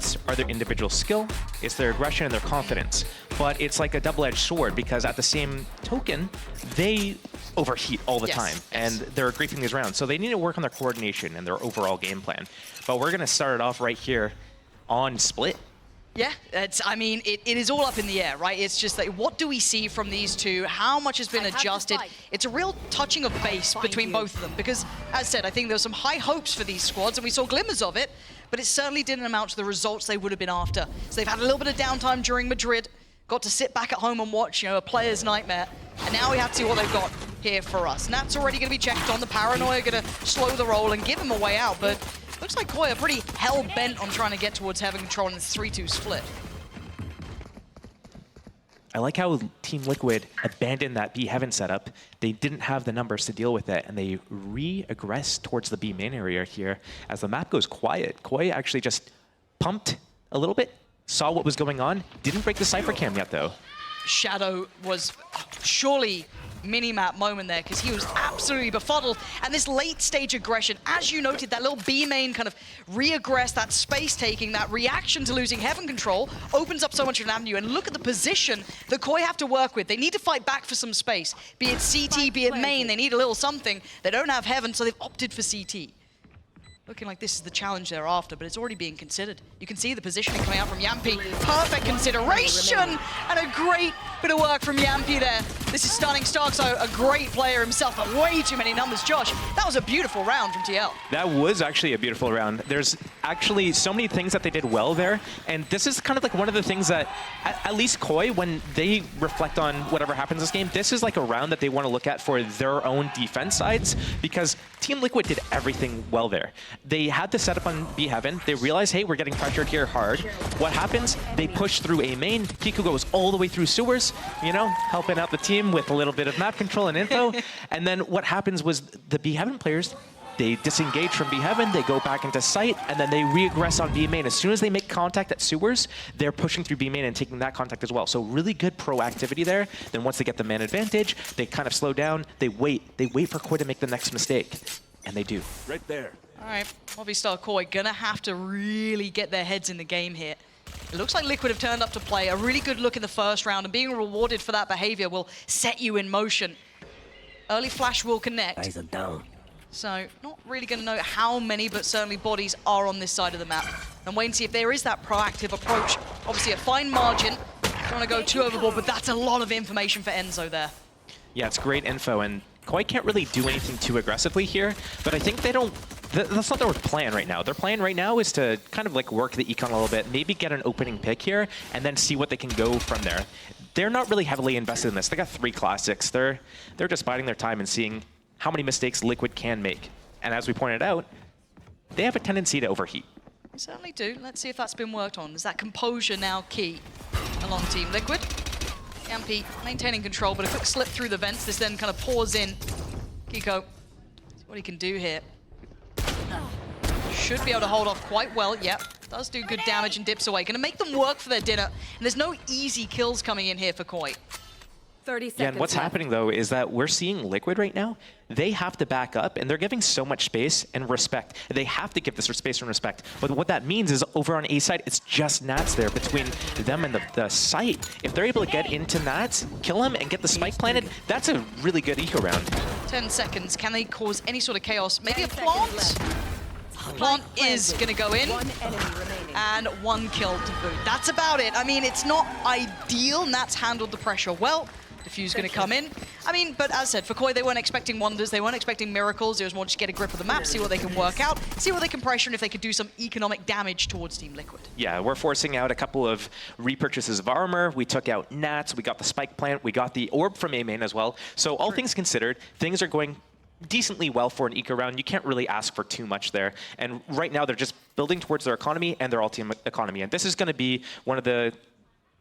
strengths are their individual skill, it's their aggression and their confidence. But it's like a double-edged sword because at the same token, they overheat all the time and they're griefing these rounds. So they need to work on their coordination and their overall game plan. But we're going to start it off right here on Split. Yeah, I mean, it is all up in the air, right? It's just like, what do we see from these two? How much has been adjusted? It's a real touching of base between both of them because, as said, I think there were some high hopes for these squads and we saw glimmers of it, but it certainly didn't amount to the results they would have been after. So they've had a little bit of downtime during Madrid, got to sit back at home and watch, a player's nightmare, and now we have to see what they've got here for us. Nat's already going to be checked on. The Paranoia going to slow the roll and give him a way out, but looks like Koi are pretty hell-bent on trying to get towards Heaven control in this 3-2 split. I like how Team Liquid abandoned that B Heaven setup. They didn't have the numbers to deal with it, and they re-aggress towards the B main area here. As the map goes quiet, Koi actually just pumped a little bit, saw what was going on, didn't break the Cypher cam yet, though. Shadow was surely mini-map moment there because he was absolutely befuddled. And this late-stage aggression, as you noted, that little B main kind of re-aggress, that space-taking, that reaction to losing Heaven control opens up so much of an avenue. And look at the position that Koi have to work with. They need to fight back for some space. Be it CT, be it main, they need a little something. They don't have Heaven, so they've opted for CT. Looking like this is the challenge they're after, but it's already being considered. You can see the positioning coming out from Yampi. Perfect consideration and a great bit of work from Yampi there. This is stunning. Stark's a great player himself, but way too many numbers. Josh, that was a beautiful round from TL. That was actually a beautiful round. There's actually so many things that they did well there, and this is kind of like one of the things that, at least Koi, when they reflect on whatever happens this game, this is like a round that they want to look at for their own defense sides, because Team Liquid did everything well there. They had the setup on B Heaven. They realized, hey, we're getting pressured here hard. What happens? They push through A main. Kiku goes all the way through sewers, helping out the team with a little bit of map control and info. And then what happens was the B Heaven players, they disengage from B Heaven, they go back into site, and then they re-aggress on B main. As soon as they make contact at sewers, they're pushing through B main and taking that contact as well. So really good proactivity there. Then once they get the man advantage, they kind of slow down, they wait for Koi to make the next mistake. And they do. Right there. All right, Movistar Koi gonna have to really get their heads in the game here. It looks like Liquid have turned up to play. A really good look in the first round, and being rewarded for that behavior will set you in motion. Early flash will connect. Guys are down. So not really gonna know how many, but certainly bodies are on this side of the map. And wait and see if there is that proactive approach. Obviously a fine margin. Don't wanna go too overboard, but that's a lot of information for Enzo there. Yeah, it's great info, and Koi can't really do anything too aggressively here, but I think they don't, that's not their plan right now. Their plan right now is to kind of like work the econ a little bit, maybe get an opening pick here, and then see what they can go from there. They're not really heavily invested in this. They got 3 classics. They're just biding their time and seeing how many mistakes Liquid can make. And as we pointed out, they have a tendency to overheat. They certainly do. Let's see if that's been worked on. Is that composure now key along Team Liquid? Yampi maintaining control, but a quick slip through the vents. This then kind of pours in. Kiko, see what he can do here. Should be able to hold off quite well. Yep, does do good damage and dips away. Gonna make them work for their dinner. And there's no easy kills coming in here for Koi. 30 seconds Yeah, and what's left. happening, though, is that we're seeing Liquid right now. They have to back up, and they're giving so much space and respect. They have to give this space and respect. But what that means is over on A side, it's just Nats there between them and the site. If they're able to get into Nats, kill him, and get the spike planted, that's a really good eco round. 10 seconds. Can they cause any sort of chaos? Maybe a plant? Plant is going to go in. One enemy remaining. And 1 kill to boot. That's about it. I mean, it's not ideal. Nats handled the pressure well. Diffuse going to come in. I mean, but as said, for Koi, they weren't expecting wonders. They weren't expecting miracles. It was more just get a grip of the map, see what they can work out, see what they can pressure, and if they could do some economic damage towards Team Liquid. Yeah, we're forcing out a couple of repurchases of armor. We took out Nats. We got the spike plant. We got the orb from A main as well. So all things considered, things are going decently well for an eco round. You can't really ask for too much there. And right now, they're just building towards their economy and their ultimate economy. And this is going to be one of the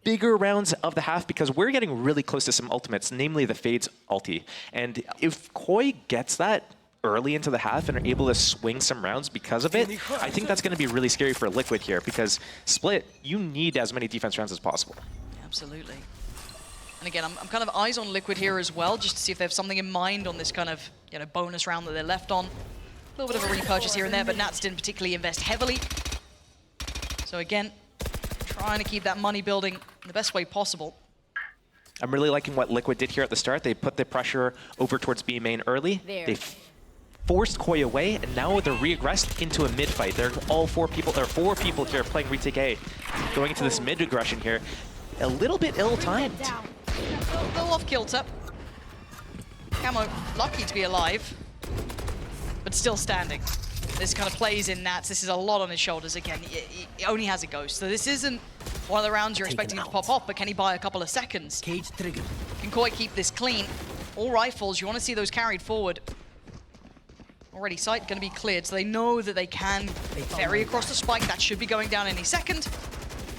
bigger rounds of the half because we're getting really close to some ultimates, namely the Fade's ulti. And if Koi gets that early into the half and are able to swing some rounds because of it, I think that's going to be really scary for Liquid here because Split, you need as many defense rounds as possible. Absolutely. And again, I'm kind of eyes on Liquid here as well, just to see if they have something in mind on this kind of bonus round that they're left on. A little bit of a repurchase here and there, but Nats didn't particularly invest heavily. So again, trying to keep that money building in the best way possible. I'm really liking what Liquid did here at the start. They put the pressure over towards B main early. There. They forced Koi away, and now they're re-aggressed into a mid fight. They're all four people here playing retake A, going into this mid aggression here. A little bit ill-timed. A little off kilter. Camo lucky to be alive, but still standing. This kind of plays in Nats. This is a lot on his shoulders again. He only has a ghost, so this isn't one of the rounds you're expecting him to pop off, but can he buy a couple of seconds? Cage trigger. Can Koi keep this clean? All rifles, you want to see those carried forward. Already site going to be cleared, so they know that they can ferry across the spike. That should be going down any second.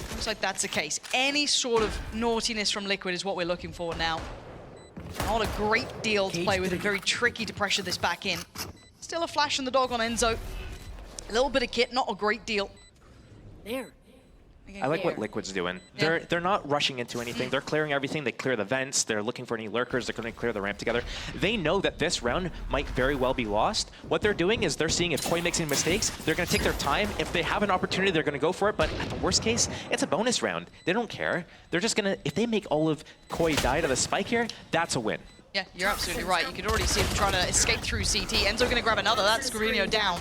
Looks like that's the case. Any sort of naughtiness from Liquid is what we're looking for now. Not a great deal to play with, and very tricky to pressure this back in. Still a flash in the dog on Enzo. A little bit of kit, not a great deal. There. I like what Liquid's doing. They're not rushing into anything. They're clearing everything. They clear the vents. They're looking for any lurkers. They're going to clear the ramp together. They know that this round might very well be lost. What they're doing is they're seeing if Koi makes any mistakes, they're going to take their time. If they have an opportunity, they're going to go for it. But at the worst case, it's a bonus round. They don't care. They're just going to, if they make all of Koi die to the spike here, that's a win. Yeah, you're absolutely right. You could already see him trying to escape through CT. Enzo going to grab another. That's Scorino down.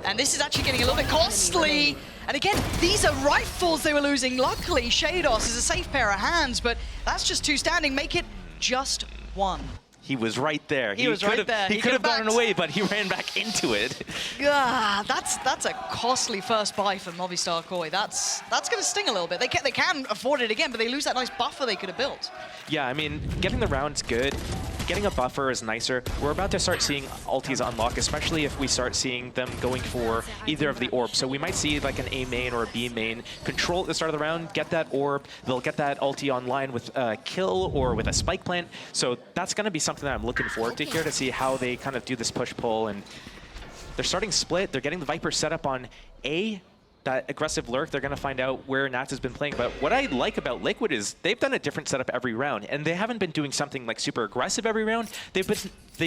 And this is actually getting a little bit costly. And again, these are rifles they were losing. Luckily, Shados is a safe pair of hands, but that's just two standing. Make it just one. He was right there. He was right there. He could have gotten away, but he ran back into it. That's a costly first buy for Movistar Koi. That's going to sting a little bit. They can afford it again, but they lose that nice buffer they could have built. Yeah, I mean, getting the round's good. Getting a buffer is nicer. We're about to start seeing ultis unlock, especially if we start seeing them going for either of the orbs. So we might see like an A main or a B main control at the start of the round, get that orb. They'll get that ulti online with a kill or with a spike plant. So that's going to be something that I'm looking forward to here to see how they kind of do this push-pull. And they're starting split. They're getting the Viper set up on A. That aggressive lurk, they're going to find out where Nats has been playing. But what I like about Liquid is they've done a different setup every round, and they haven't been doing something like super aggressive every round. They've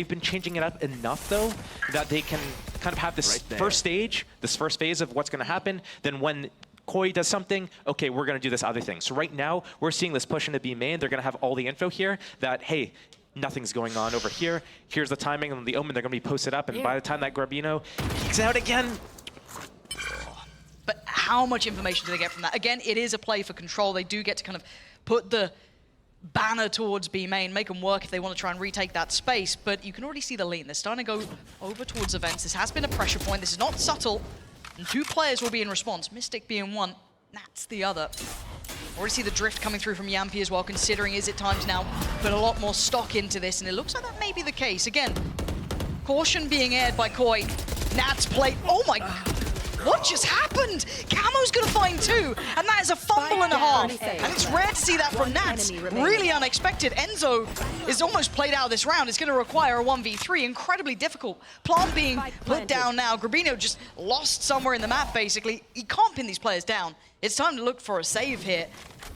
been changing it up enough, though, that they can kind of have this first stage, this first phase of what's going to happen. Then when Koi does something, okay, we're going to do this other thing. So right now, we're seeing this push into B main. They're going to have all the info here that, hey, nothing's going on over here. Here's the timing on the Omen. They're going to be posted up, and by the time that Garbino peeks out again, but how much information do they get from that? Again, it is a play for control. They do get to kind of put the banner towards B main, make them work if they want to try and retake that space. But you can already see the lean. They're starting to go over towards events. This has been a pressure point. This is not subtle. And two players will be in response. Mystic being one, Nats the other. Already see the drift coming through from Yampi as well, considering is it time to now put a lot more stock into this. And it looks like that may be the case. Again, caution being aired by Koi. Nats play. Oh my God. What just happened? Camo's going to find two, and that is a fumble and a half. And it's rare to see that from Nats. Really unexpected. Enzo is almost played out of this round. It's going to require a 1v3. Incredibly difficult. Plant being put down now. Garbino just lost somewhere in the map, basically. He can't pin these players down. It's time to look for a save here.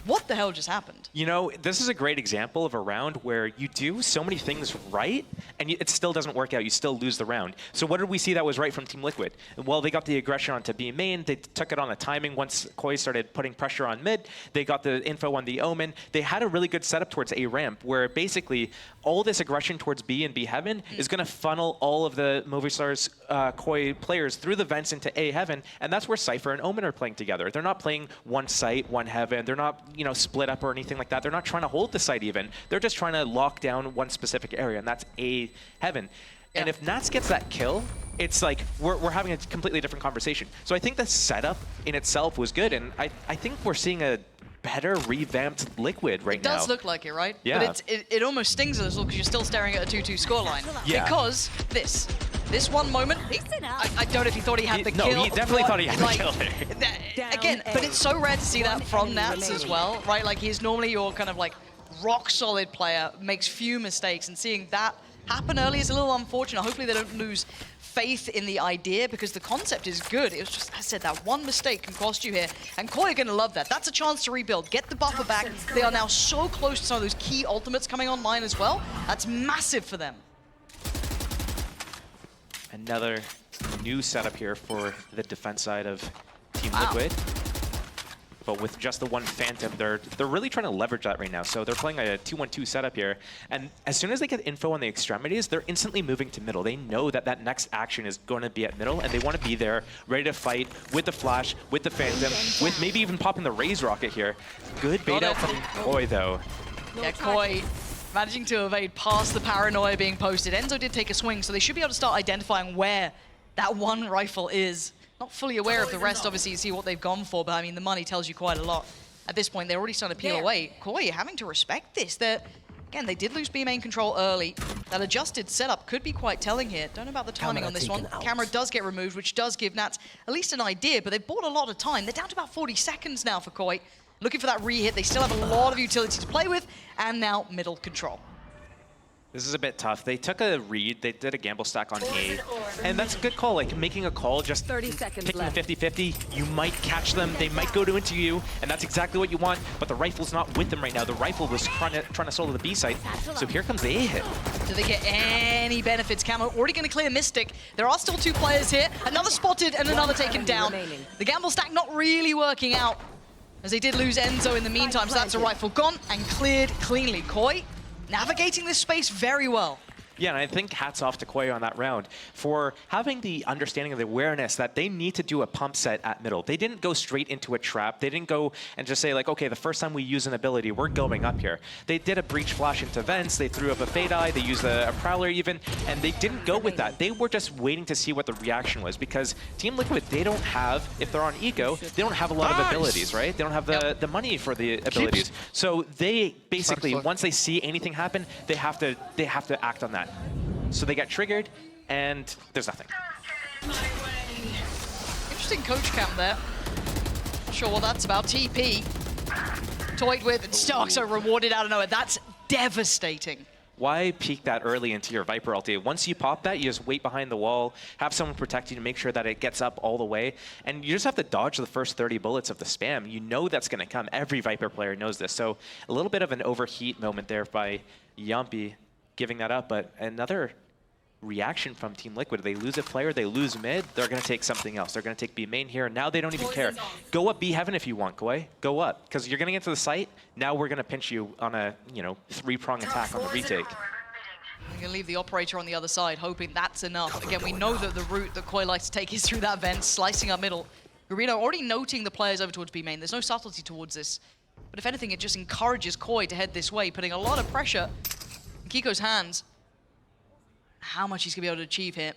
What the hell just happened? You know, this is a great example of a round where you do so many things right, and it still doesn't work out. You still lose the round. So what did we see that was right from Team Liquid? Well, they got the aggression onto B main. They took it on the timing once Koi started putting pressure on mid. They got the info on the Omen. They had a really good setup towards A ramp, where basically all this aggression towards B and B heaven is going to funnel all of the Movistar's Koi players through the vents into A heaven, and that's where Cypher and Omen are playing together. They're not playing one site, one heaven. They're not, you know, split up or anything like that. They're not trying to hold the site even. They're just trying to lock down one specific area, and that's A heaven. Yeah. And if Nats gets that kill, it's like we're having a completely different conversation. So I think the setup in itself was good, and I think we're seeing a better revamped Liquid right now. It does look like it, right? Yeah. But it almost stings a little because you're still staring at a 2-2 scoreline. Yeah. Because this one moment, I don't know if he thought he had the kill. No, he definitely thought he had the kill there. Again, but it's so rare to see that from Nats as well, right? Like, he's normally your kind of like rock solid player, makes few mistakes, and seeing that happen early is a little unfortunate. Hopefully they don't lose faith in the idea, because the concept is good. It was just, as I said, that one mistake can cost you here. And Koi are going to love that. That's a chance to rebuild, get the buffer back. They are now so close to some of those key ultimates coming online as well. That's massive for them. Another new setup here for the defense side of Team Liquid. But with just the one Phantom, they're really trying to leverage that right now. So they're playing a 2-1-2 setup here. And as soon as they get info on the extremities, they're instantly moving to middle. They know that that next action is going to be at middle, and they want to be there, ready to fight with the Flash, with the Phantom, with maybe even popping the Raze Rocket here. Good bait out from Koi, though. Yeah, Koi managing to evade past the paranoia being posted. Enzo did take a swing, so they should be able to start identifying where that one rifle is. Not fully aware of the rest, obviously, you see what they've gone for, but I mean, the money tells you quite a lot. At this point, they're already starting to peel away. Koi having to respect this. Again, they did lose B main control early. That adjusted setup could be quite telling here. Don't know about the timing on this one. Camera does get removed, which does give Nats at least an idea, but they've bought a lot of time. They're down to about 40 seconds now for Koi. Looking for that re-hit. They still have a lot of utility to play with, and now middle control. This is a bit tough. They took a read, they did a gamble stack on A, and that's a good call. Like, making a call, just 30 seconds picking left. a 50-50, you might catch them, they might go into you, and that's exactly what you want, but the rifle's not with them right now. The rifle was trying to solo the B site, so here comes the A hit. Do they get any benefits? Camo already going to clear Mystic. There are still 2 players here. Another spotted and another taken down. The gamble stack not really working out, as they did lose Enzo in the meantime, so that's a rifle gone and cleared cleanly. Koi navigating this space very well. Yeah, and I think hats off to Koi on that round for having the understanding of the awareness that they need to do a pump set at middle. They didn't go straight into a trap. They didn't go and just say, like, okay, the first time we use an ability, we're going up here. They did a breach flash into vents. They threw up a fade eye. They used a prowler even, and they didn't go with that. They were just waiting to see what the reaction was, because Team Liquid, they don't have, if they're on Eco, they don't have a lot of abilities, right? They don't have the money for the abilities. So they basically, once they see anything happen, they have to act on that. So they get triggered, and there's nothing. Interesting coach cam there. Not sure what that's about. TP toyed with, and Starks are rewarded out of nowhere. That's devastating. Why peek that early into your Viper ulti? Once you pop that, you just wait behind the wall, have someone protect you to make sure that it gets up all the way, and you just have to dodge the first 30 bullets of the spam. You know that's going to come. Every Viper player knows this. So a little bit of an overheat moment there by Yumpy giving that up, but another reaction from Team Liquid. They lose a player, they lose mid, they're going to take something else. They're going to take B main here. Now they don't even care. Go up B heaven if you want, Koi. Go up, because you're going to get to the site. Now we're going to pinch you on a, 3-prong attack on the retake. I'm going to leave the operator on the other side, hoping that's enough. Again, we know that the route that Koi likes to take is through that vent, slicing up middle. Garino already noting the players over towards B main. There's no subtlety towards this. But if anything, it just encourages Koi to head this way, putting a lot of pressure in Kiko's hands. How much he's going to be able to achieve here.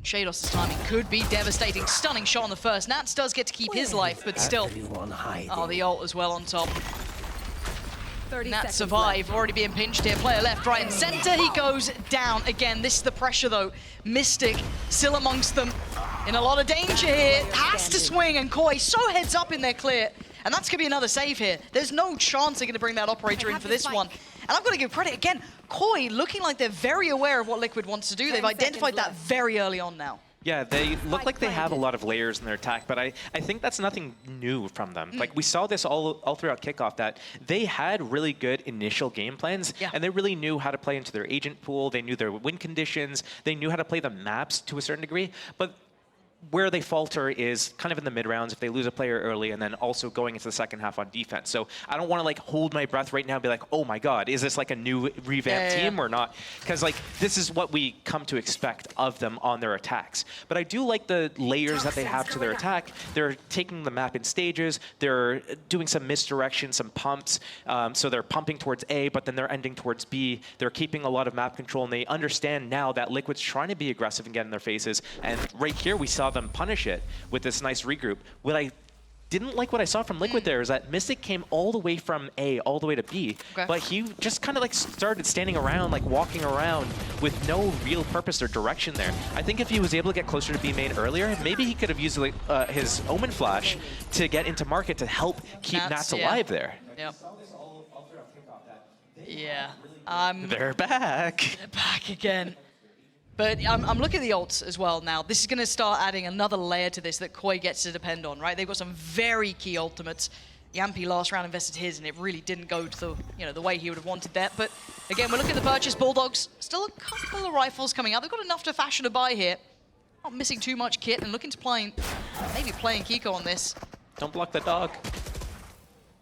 Shados' timing could be devastating. Stunning shot on the first. Nats does get to keep his life, but still. Oh, the ult as well on top. 30 Nats survive, already being pinched here. Player left, right, and center. He goes down. Again, this is the pressure, though. Mystic still amongst them. In a lot of danger here. Has to swing, and Koi so heads up in their clear. And that's going to be another save here. There's no chance they're going to bring that operator in for this one. And I've got to give credit, again, Koi looking like they're very aware of what Liquid wants to do. They've identified that very early on now. Yeah, they look like they have a lot of layers in their attack, but I think that's nothing new from them. Like, we saw this all throughout kickoff, that they had really good initial game plans, and they really knew how to play into their agent pool. They knew their win conditions. They knew how to play the maps to a certain degree, but where they falter is kind of in the mid rounds if they lose a player early, and then also going into the second half on defense. So I don't want to like hold my breath right now and be like, oh my god, is this like a new revamped team or not? Because like this is what we come to expect of them on their attacks. But I do like the layers that they have to their attack. They're taking the map in stages. They're doing some misdirection, some pumps. So they're pumping towards A, but then they're ending towards B. They're keeping a lot of map control, and they understand now that Liquid's trying to be aggressive and get in their faces. And right here we saw them punish it with this nice regroup. What I didn't like what I saw from Liquid there is that Mystic came all the way from A all the way to B, but he just kind of like started standing around, like walking around with no real purpose or direction there. I think if he was able to get closer to B main earlier, maybe he could have used like, his Omen Flash to get into market to help keep Nats alive there. Yep. Yeah. They're back. They're back again. But I'm looking at the ults as well now. This is going to start adding another layer to this that Koi gets to depend on, right? They've got some very key ultimates. Yampy last round invested his, and it really didn't go to the way he would have wanted that. But again, we're looking at the purchase. Bulldogs, still a couple of rifles coming out. They've got enough to fashion a buy here. Not missing too much kit and looking to maybe playing Kiko on this. Don't block the dog.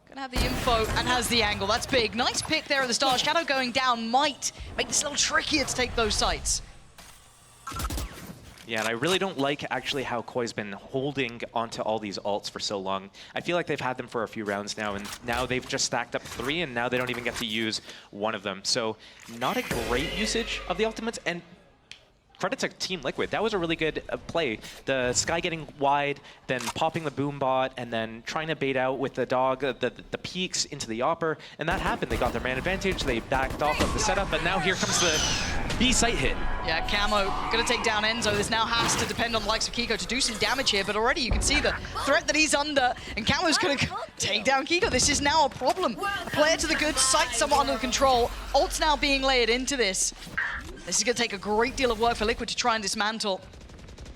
Gonna have the info and has the angle. That's big. Nice pick there at the start. Shadow going down might make this a little trickier to take those sites. Yeah, and I really don't like actually how Koi's been holding onto all these ults for so long. I feel like they've had them for a few rounds now, and now they've just stacked up 3, and now they don't even get to use one of them. So not a great usage of the ultimates, and credit to Team Liquid. That was a really good play. The Sky getting wide, then popping the boom bot, and then trying to bait out with the dog, the peaks into the Opper, and that happened. They got their man advantage, they backed off of the setup, but now here comes the B site hit. Yeah, Camo gonna take down Enzo. This now has to depend on the likes of Kiko to do some damage here, but already you can see the threat that he's under, and Camo's gonna take down Kiko. This is now a problem. A player to the good, sight somewhat under control. Ult's now being layered into this. This is going to take a great deal of work for Liquid to try and dismantle.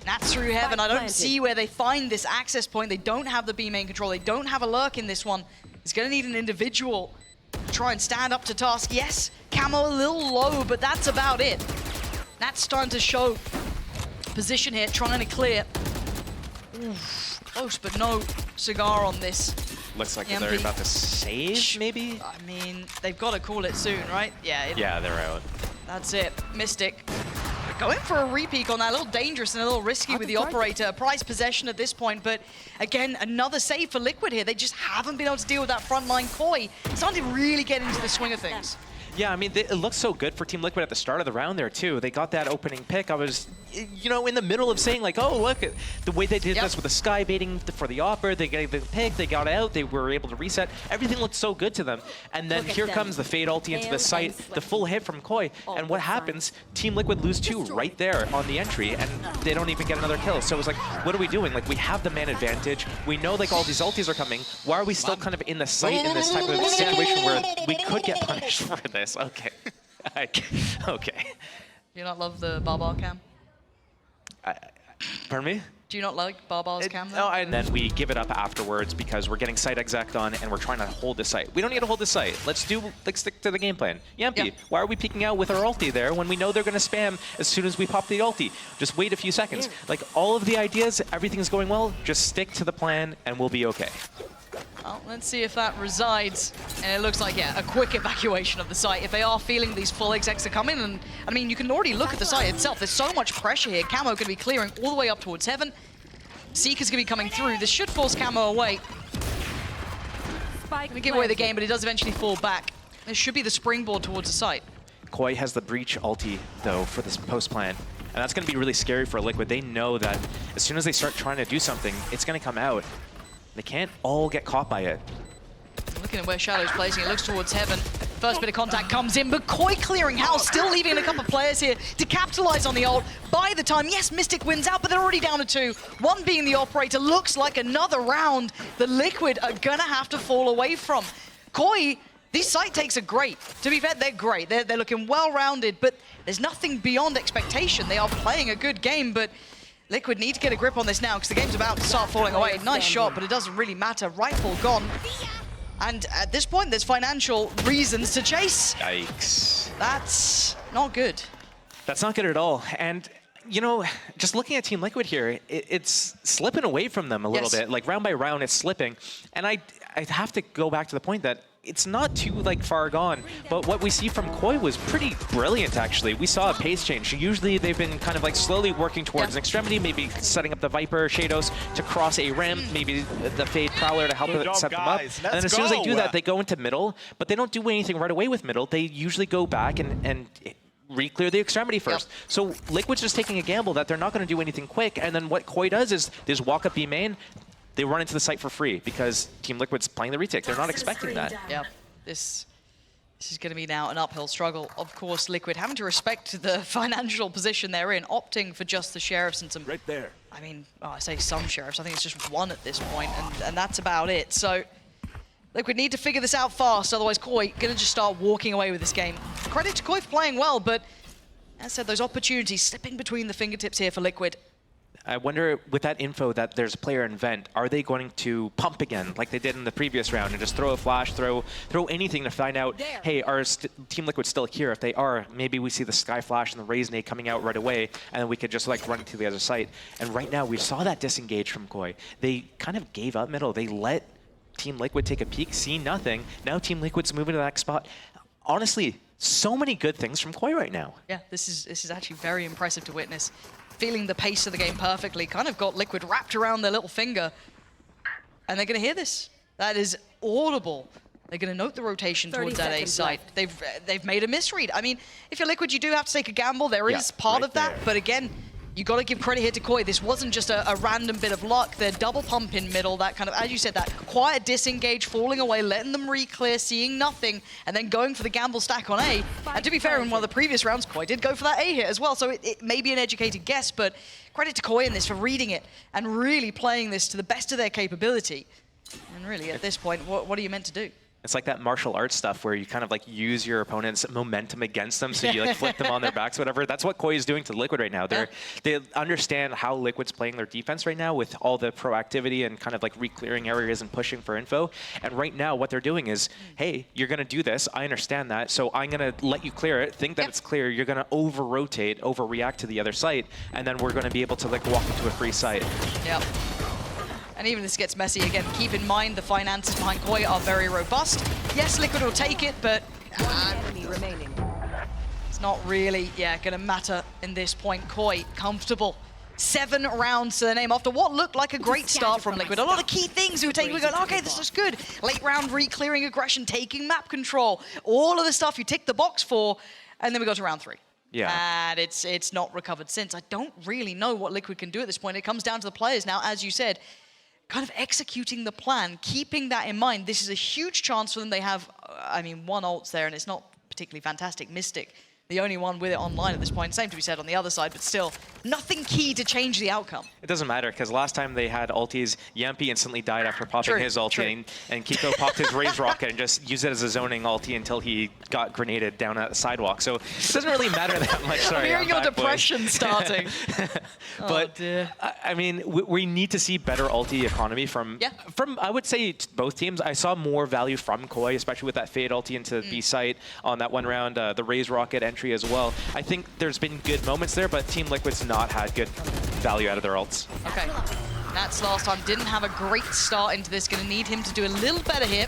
Nats through heaven. I don't see where they find this access point. They don't have the B main control. They don't have a lurk in this one. It's going to need an individual to try and stand up to task. Yes, Camo a little low, but that's about it. Nats starting to show position here, trying to clear. Oof, close, but no cigar on this. Looks like they're about to save, maybe? I mean, they've got to call it soon, right? Yeah. Yeah, they're out. That's it. Mystic going for a repeat on that. A little dangerous and a little risky with the operator. Prized possession at this point, but again, another save for Liquid here. They just haven't been able to deal with that frontline Koi. Starting to really get into the swing of things. Yeah, I mean, it looked so good for Team Liquid at the start of the round there, too. They got that opening pick. I was, you know, in the middle of saying, like, oh, look, the way they did this with the Sky baiting for the Opper, they gave the pick, they got out, they were able to reset. Everything looked so good to them. And then here comes the Fade ulti into the site, the full hit from Koi. And what happens? Team Liquid lose 2 right there on the entry, and they don't even get another kill. So it was like, what are we doing? Like, we have the man advantage. We know, like, all these ultis are coming. Why are we still kind of in the site in this type of situation where we could get punished for this? Okay. Okay. Do you not love the Barbal cam? Pardon me? Do you not like Barbal's cam? No, and then we give it up afterwards because we're getting site exec on and we're trying to hold the site. We don't need to hold the site. Let's stick to the game plan. Yampy, why are we peeking out with our ulti there when we know they're going to spam as soon as we pop the ulti? Just wait a few seconds. Like, all of the ideas, everything's going well. Just stick to the plan and we'll be okay. Well, let's see if that resides. And it looks like, yeah, a quick evacuation of the site. If they are feeling these full execs are coming, and I mean, you can already look at the site itself. There's so much pressure here. Camo going to be clearing all the way up towards heaven. Seeker's going to be coming through. This should force Camo away. Going to give away the game, but it does eventually fall back. This should be the springboard towards the site. Koi has the breach ulti, though, for this post plan. And that's going to be really scary for Liquid. They know that as soon as they start trying to do something, it's going to come out. They can't all get caught by it. Looking at where Shadow's placing, it looks towards heaven. First bit of contact comes in, but Koi clearing house, still leaving a couple of players here to capitalize on the ult. By the time, yes, Mystic wins out, but they're already down to 2. One being the operator. Looks like another round the Liquid are gonna have to fall away from. Koi, these site takes are great. To be fair, they're great. They're looking well-rounded, but there's nothing beyond expectation. They are playing a good game, but Liquid need to get a grip on this now because the game's about to start falling away. Nice shot, but it doesn't really matter. Rifle gone. And at this point, there's financial reasons to chase. Yikes. That's not good. That's not good at all. And, you know, just looking at Team Liquid here, it's slipping away from them a little bit. Like, round by round, it's slipping. And I have to go back to the point that it's not too, like, far gone, but what we see from Koi was pretty brilliant, actually. We saw a pace change. Usually they've been kind of, like, slowly working towards an extremity, maybe setting up the Viper, Shadows to cross a rim, maybe the Fade Prowler to help set them up. And then as soon as they do that, they go into middle, but they don't do anything right away with middle. They usually go back and re-clear the extremity first. So Liquid's just taking a gamble that they're not going to do anything quick, and then what Koi does is they just walk up B main. They run into the site for free because Team Liquid's playing the retake. They're not expecting that. Yeah, this is going to be now an uphill struggle. Of course, Liquid having to respect the financial position they're in, opting for just the sheriffs and some... Right there. I mean, I say some sheriffs. I think it's just one at this point, and that's about it. So Liquid need to figure this out fast, otherwise Koi going to just start walking away with this game. Credit to Koi for playing well, but as I said, those opportunities slipping between the fingertips here for Liquid. I wonder, with that info that there's a player in vent, are they going to pump again like they did in the previous round and just throw a flash, throw anything to find out, hey, are Team Liquid still here? If they are, maybe we see the Sky Flash and the Raise Nade coming out right away, and then we could just like run to the other site. And right now, we saw that disengage from Koi. They kind of gave up middle. They let Team Liquid take a peek, see nothing. Now Team Liquid's moving to the next spot. Honestly, so many good things from Koi right now. Yeah, this is actually very impressive to witness. Feeling the pace of the game perfectly, kind of got Liquid wrapped around their little finger. And they're going to hear this. That is audible. They're going to note the rotation towards that A site. They've made a misread. I mean, if you're Liquid, you do have to take a gamble. There is part of that. But again, you got to give credit here to Koi. This wasn't just a random bit of luck. They're double pump in middle, that kind of, as you said, that quiet disengage, falling away, letting them re-clear, seeing nothing, and then going for the gamble stack on A. And to be fair, in one of the previous rounds, Koi did go for that A hit as well, so it may be an educated guess, but credit to Koi in this for reading it and really playing this to the best of their capability. And really, at this point, what are you meant to do? It's like that martial arts stuff where you kind of like use your opponent's momentum against them, so you like flip them on their backs, whatever. That's what Koi is doing to Liquid right now. They understand how Liquid's playing their defense right now with all the proactivity and kind of like re-clearing areas and pushing for info. And right now, what they're doing is, hey, you're going to do this. I understand that, so I'm going to let you clear it. Think that it's clear. You're going to over-rotate, overreact to the other site, and then we're going to be able to like walk into a free site. Yep. And even this gets messy again. Keep in mind the finances behind Koi are very robust. Yes, Liquid will take it, but it's not really, going to matter in this point. Koi, comfortable. 7 rounds to their name after what looked like a great start from Liquid. A lot of key things we were taking. We're going, okay, this is good. Late round re-clearing aggression, taking map control, all of the stuff you tick the box for, and then we go to round 3. Yeah. And it's not recovered since. I don't really know what Liquid can do at this point. It comes down to the players now, as you said, kind of executing the plan, keeping that in mind. This is a huge chance for them. They have, I mean, 1 ult's there, and it's not particularly fantastic. Mystic, the only one with it online at this point. Same to be said on the other side, but still, nothing key to change the outcome. It doesn't matter, because last time they had ultis, Yampi instantly died after popping his ulti, and Kiko popped his Raise Rocket and just used it as a zoning ulti until he got grenaded down at the sidewalk. So it doesn't really matter that much. Sorry, I'm hearing your depression starting. But, I mean, we need to see better ulti economy from, I would say, both teams. I saw more value from Koi, especially with that Fade ulti into B site on that one round, the Raise Rocket entry as well. I think there's been good moments there, but Team Liquid's not had good value out of their ults. Okay. Nats last time didn't have a great start into this. Going to need him to do a little better here.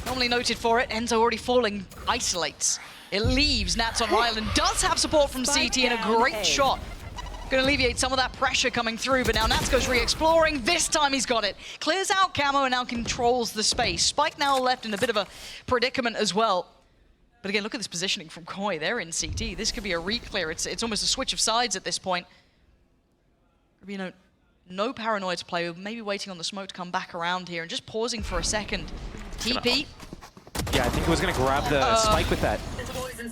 Normally noted for it. Enzo already falling. Isolates. It leaves Nats on island. Does have support from CT and a great shot. Going to alleviate some of that pressure coming through, but now Nats goes re-exploring. This time he's got it. Clears out Camo and now controls the space. Spike now left in a bit of a predicament as well. But again, look at this positioning from Koi. They're in CT. This could be a re-clear. It's almost a switch of sides at this point. You know, no paranoia to play with. Maybe waiting on the smoke to come back around here and just pausing for a second. TP. Yeah, I think he was going to grab the spike with that.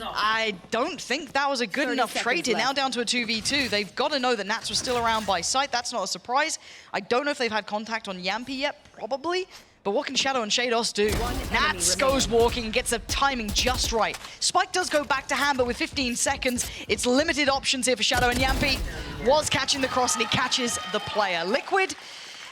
I don't think that was a good enough trade here. Now down to a 2v2. They've got to know that Nats was still around by sight. That's not a surprise. I don't know if they've had contact on Yampi yet. Probably. But what can Shadow and Shados do? Nats goes walking and gets the timing just right. Spike does go back to hand, but with 15 seconds, it's limited options here for Shadow, and Yampi was catching the cross, and he catches the player. Liquid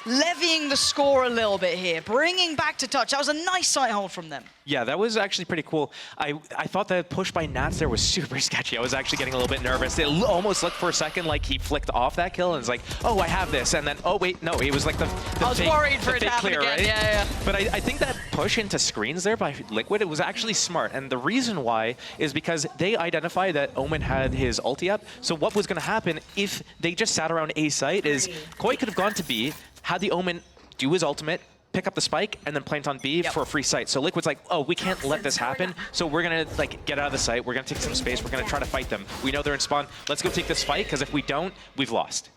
levying the score a little bit here, bringing back to touch. That was a nice sight hold from them. Yeah, that was actually pretty cool. I thought the push by Nats there was super sketchy. I was actually getting a little bit nervous. It almost looked for a second like he flicked off that kill and it's like, oh, I have this. And then, oh, wait, no, it was like the I was worried for it to happen clear, again. right? Yeah. But I think that push into screens there by Liquid, it was actually smart. And the reason why is because they identified that Omen had his ulti up. So what was going to happen if they just sat around A site is Koi could have gone to B, had the Omen do his ultimate, pick up the spike, and then plant on B for a free site. So Liquid's like, oh, we can't let this happen. So we're going to like get out of the site. We're going to take some space. We're going to try to fight them. We know they're in spawn. Let's go take this fight, because if we don't, we've lost.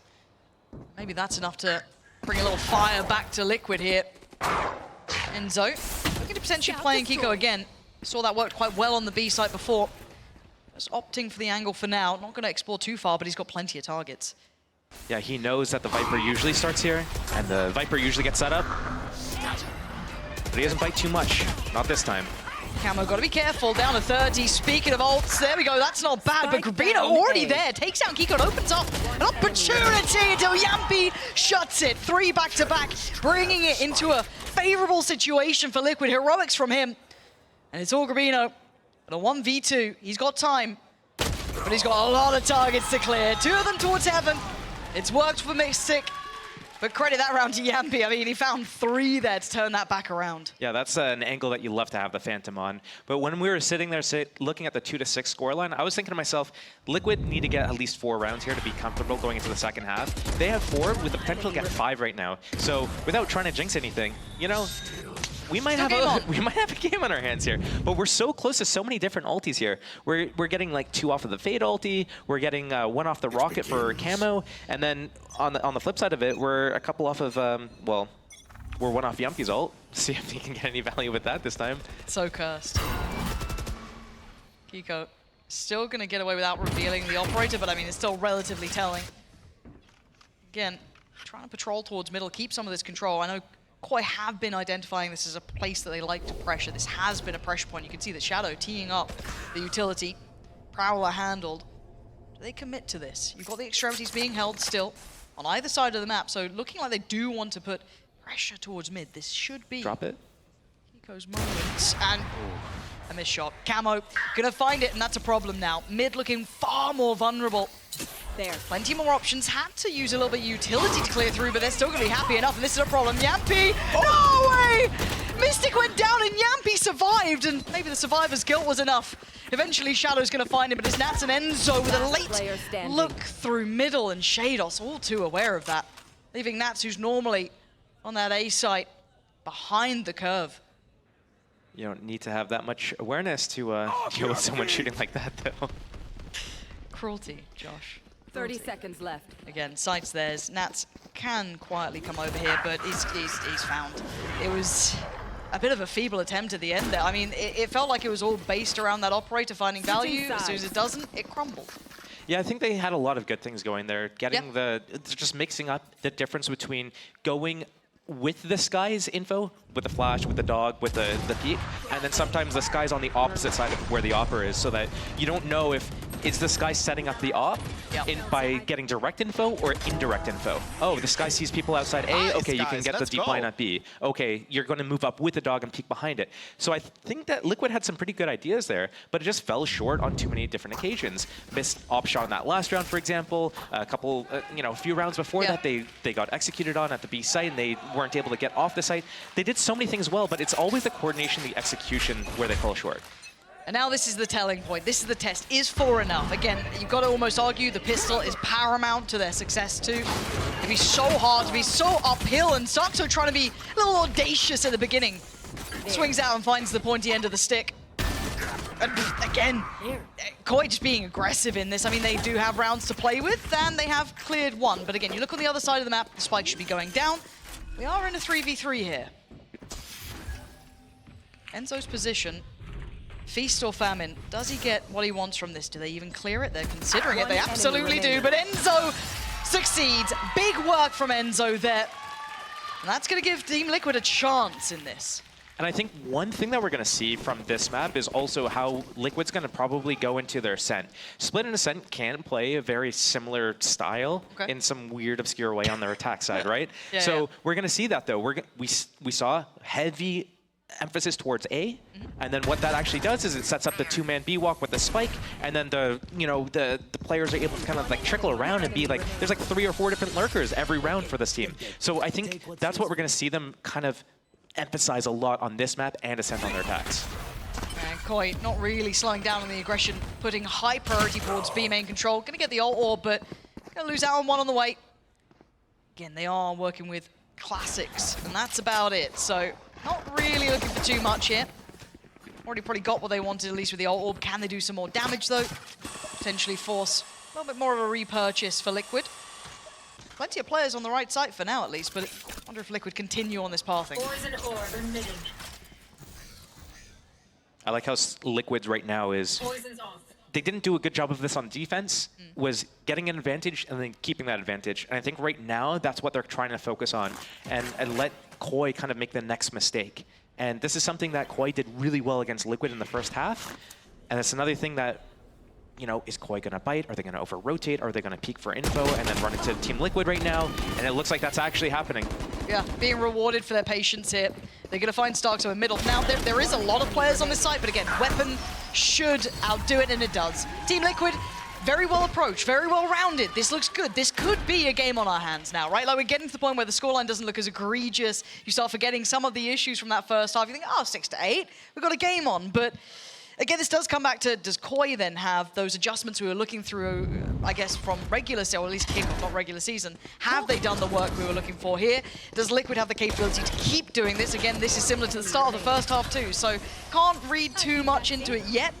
Maybe that's enough to bring a little fire back to Liquid here. Enzo looking to potentially playing Kiko again. Saw that worked quite well on the B site before. Just opting for the angle for now. Not going to explore too far, but he's got plenty of targets. Yeah, he knows that the Viper usually starts here, and the Viper usually gets set up. But he doesn't bite too much. Not this time. Camo got to be careful. Down to 30. Speaking of ults, there we go. That's not bad. But Grabino already there. Takes down Kiko and opens up An opportunity until Yampi shuts it. 3 back-to-back, bringing it into a favorable situation for Liquid. Heroics from him. And it's all Gravino. And a 1v2. He's got time, but he's got a lot of targets to clear. 2 of them towards Heaven. It's worked for Mystic. But credit that round to Yampi. I mean, he found 3 there to turn that back around. Yeah, that's an angle that you love to have the Phantom on. But when we were sitting there looking at the 2-6 scoreline, I was thinking to myself, Liquid need to get at least 4 rounds here to be comfortable going into the second half. They have 4 with the potential to get 5 right now. So without trying to jinx anything, you know, we might have a game on our hands here. But we're so close to so many different ultis here. We're getting like 2 off of the Fade ulti. We're getting 1 off the Rocket for camo, and then on the flip side of it, we're a couple off of well, we're 1 off Yampi's ult. See if he can get any value with that this time. So cursed. Kiko still gonna get away without revealing the operator, but I mean it's still relatively telling. Again, trying to patrol towards middle, keep some of this control. I know Koi have been identifying this as a place that they like to pressure. This has been a pressure point. You can see the Shadow teeing up the utility. Prowler handled. Do they commit to this? You've got the extremities being held still on either side of the map, so looking like they do want to put pressure towards mid. This should be Drop it. Kiko's moments, and a missed shot. Camo gonna find it, and that's a problem now. Mid looking far more vulnerable. There. Plenty more options. Had to use a little bit of utility to clear through, but they're still going to be happy enough, and this is a problem. Yampi! No way! Mystic went down, and Yampi survived, and maybe the survivor's guilt was enough. Eventually, Shadow's going to find him, but it's Nats and Enzo with a late look through middle, and Shados all too aware of that. Leaving Nats, who's normally on that A site, behind the curve. You don't need to have that much awareness to deal with someone shooting like that, though. Cruelty, Josh. 30 seconds left. Again, sights theirs. Nats can quietly come over here, but he's found. It was a bit of a feeble attempt at the end there. I mean, it felt like it was all based around that operator finding value. As soon as it doesn't, it crumbled. Yeah, I think they had a lot of good things going there. Getting just mixing up the difference between going with the Sky's info, with the flash, with the dog, with the peep, and then sometimes the Sky's on the opposite side of where the opera is, so that you don't know if is the Sky setting up the op by getting direct info or indirect info. Oh, the Sky sees people outside A, okay, you can get the deep line at B. Okay, you're going to move up with the dog and peek behind it. So I think that Liquid had some pretty good ideas there, but it just fell short on too many different occasions. Missed op shot in that last round, for example. A couple, a few rounds before that, they got executed on at the B site and they weren't able to get off the site. They did so many things well, but it's always the coordination, the execution where they fall short. And now this is the telling point. This is the test. Is 4 enough? Again, you've got to almost argue the pistol is paramount to their success too. To be so hard, to be so uphill, and Saxo trying to be a little audacious at the beginning. Swings out and finds the pointy end of the stick. And again, Koi just being aggressive in this. I mean, they do have rounds to play with, and they have cleared 1. But again, you look on the other side of the map, the spike should be going down. We are in a 3v3 here. Enzo's position. Feast or famine. Does he get what he wants from this? Do they even clear it? They're considering it. They absolutely do. But Enzo succeeds. Big work from Enzo there. And that's going to give Team Liquid a chance in this. And I think one thing that we're going to see from this map is also how Liquid's going to probably go into their Ascent. Split and Ascent can play a very similar style in some weird, obscure way on their attack side, right? We're going to see that, though. We saw heavy emphasis towards A, and then what that actually does is it sets up the 2-man B walk with the spike, and then the players are able to kind of like trickle around and be like, there's like 3 or 4 different lurkers every round for this team. So I think that's what we're going to see them kind of emphasize a lot on this map and Ascent on their attacks. And Koi not really slowing down on the aggression, putting high priority towards B main control. Going to get the ult orb, but going to lose out on 1 on the way. Again, they are working with classics, and that's about it. So not really looking for too much here. Already probably got what they wanted, at least with the ult orb. Can they do some more damage, though? Potentially force a little bit more of a repurchase for Liquid. Plenty of players on the right side for now, at least, but I wonder if Liquid continue on this pathing. I like how Liquid's right now is... They didn't do a good job of this on defense, was getting an advantage and then keeping that advantage. And I think right now, that's what they're trying to focus on and let Koi kind of make the next mistake. And this is something that Koi did really well against Liquid in the first half. And it's another thing that, you know, is Koi going to bite? Are they going to over-rotate? Are they going to peek for info and then run into Team Liquid right now? And it looks like that's actually happening. Yeah, being rewarded for their patience here. They're going to find Starks in the middle. Now, there is a lot of players on this side, but again, Weapon should outdo it, and it does. Team Liquid, very well approached, very well rounded. This looks good. This could be a game on our hands now, right? Like, we're getting to the point where the scoreline doesn't look as egregious. You start forgetting some of the issues from that first half. You think, oh, 6-8, we've got a game on. But again, this does come back to, does Koi then have those adjustments we were looking through, I guess, from regular season, or at least kickoff, not regular season? Have they done the work we were looking for here? Does Liquid have the capability to keep doing this? Again, this is similar to the start of the first half too, so can't read too much into it yet.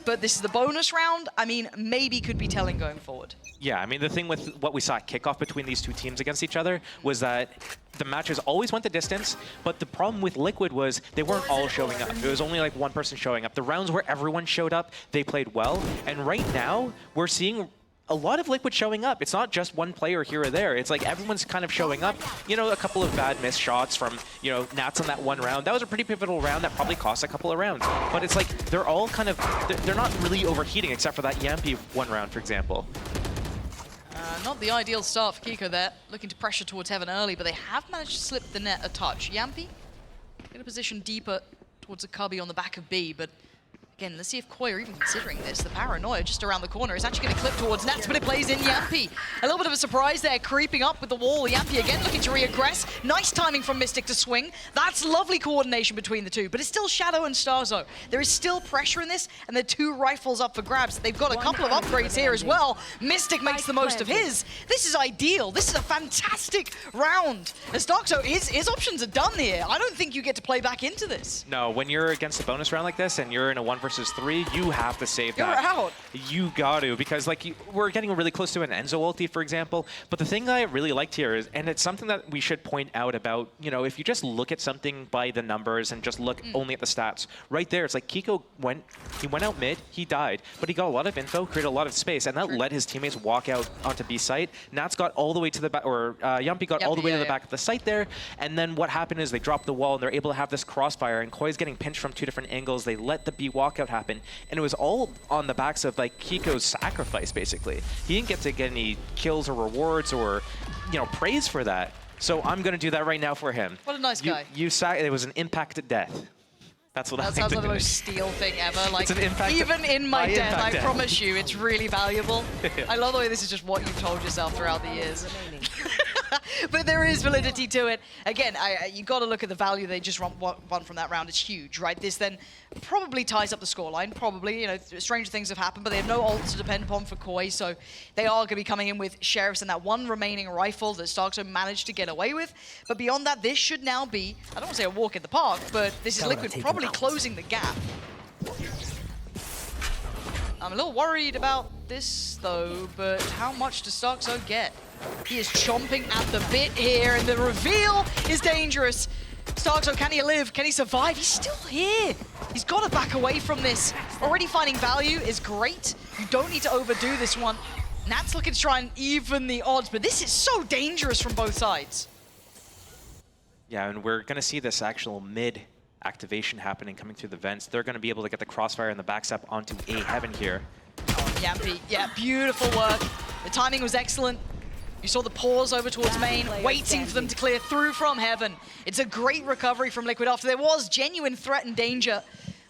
But this is the bonus round. I mean, maybe could be telling going forward. Yeah, I mean, the thing with what we saw at kickoff between these two teams against each other was that the matches always went the distance, but the problem with Liquid was they weren't all showing up. It was only like one person showing up. The rounds where everyone showed up, they played well. And right now, we're seeing a lot of Liquid showing up. It's not just one player here or there. It's like everyone's kind of showing up. You know, a couple of bad missed shots from, you know, Nats on that one round. That was a pretty pivotal round that probably cost a couple of rounds. But it's like they're all kind of, they're not really overheating except for that Yampy one round, for example. Not the ideal start for Kiko there. Looking to pressure towards Heaven early, but they have managed to slip the net a touch. Yampy in a position deeper towards a cubby on the back of B, but again, let's see if Koi are even considering this. The paranoia just around the corner is actually going to clip towards Nats, but it plays in Yampy. A little bit of a surprise there, creeping up with the wall. Yampy again looking to re-aggress. Nice timing from Mystic to swing. That's lovely coordination between the two, but it's still Shadow and Starzo. There is still pressure in this, and the two rifles up for grabs. They've got a couple of upgrades here as well. Mystic makes the most of his. This is ideal. This is a fantastic round. As Starzo, his options are done here. I don't think you get to play back into this. No, when you're against a bonus round like this and you're in a 1v3, you have to save that. You're out. You got to, because like we're getting really close to an Enzo ulti, for example. But the thing that I really liked here is, and it's something that we should point out about, you know, if you just look at something by the numbers and just look only at the stats, right there, it's like Kiko went out mid, he died, but he got a lot of info, created a lot of space, and that let his teammates walk out onto B site. Nats got all the way to the back, or Yampy got all the way to the back of the site there, and then what happened is they dropped the wall and they're able to have this crossfire, and Koi's getting pinched from two different angles. They let the B walkout happen, and it was all on the backs of like Kiko's sacrifice, basically. He didn't get to get any kills or rewards or, you know, praise for that. So I'm going to do that right now for him. What a nice guy. It was an impact at death. That's what I think. That sounds like the most Steel thing ever. Like, it's an impact even in my death, I death. promise you, it's really valuable. I love the way this is just what you've told yourself throughout the years. But there is validity to it. Again, you got to look at the value they just won from that round. It's huge, right? This then probably ties up the scoreline. Probably, you know, stranger things have happened, but they have no ults to depend upon for Koi, so they are going to be coming in with Sheriffs and that one remaining rifle that Starkso managed to get away with. But beyond that, this should now be, I don't want to say a walk in the park, but this is Liquid probably closing the gap. I'm a little worried about this, though, but how much does Starkso get? He is chomping at the bit here, and the reveal is dangerous. Starkso, can he live? Can he survive? He's still here. He's got to back away from this. Already finding value is great. You don't need to overdo this one. Nat's looking to try and even the odds, but this is so dangerous from both sides. Yeah, and we're going to see this actual mid activation happening coming through the vents. They're going to be able to get the crossfire and the backstep onto A Heaven here. Oh, Yampy, yeah, beautiful work. The timing was excellent. You saw the pause over towards main, waiting for them to clear through from Heaven. It's a great recovery from Liquid after there was genuine threat and danger.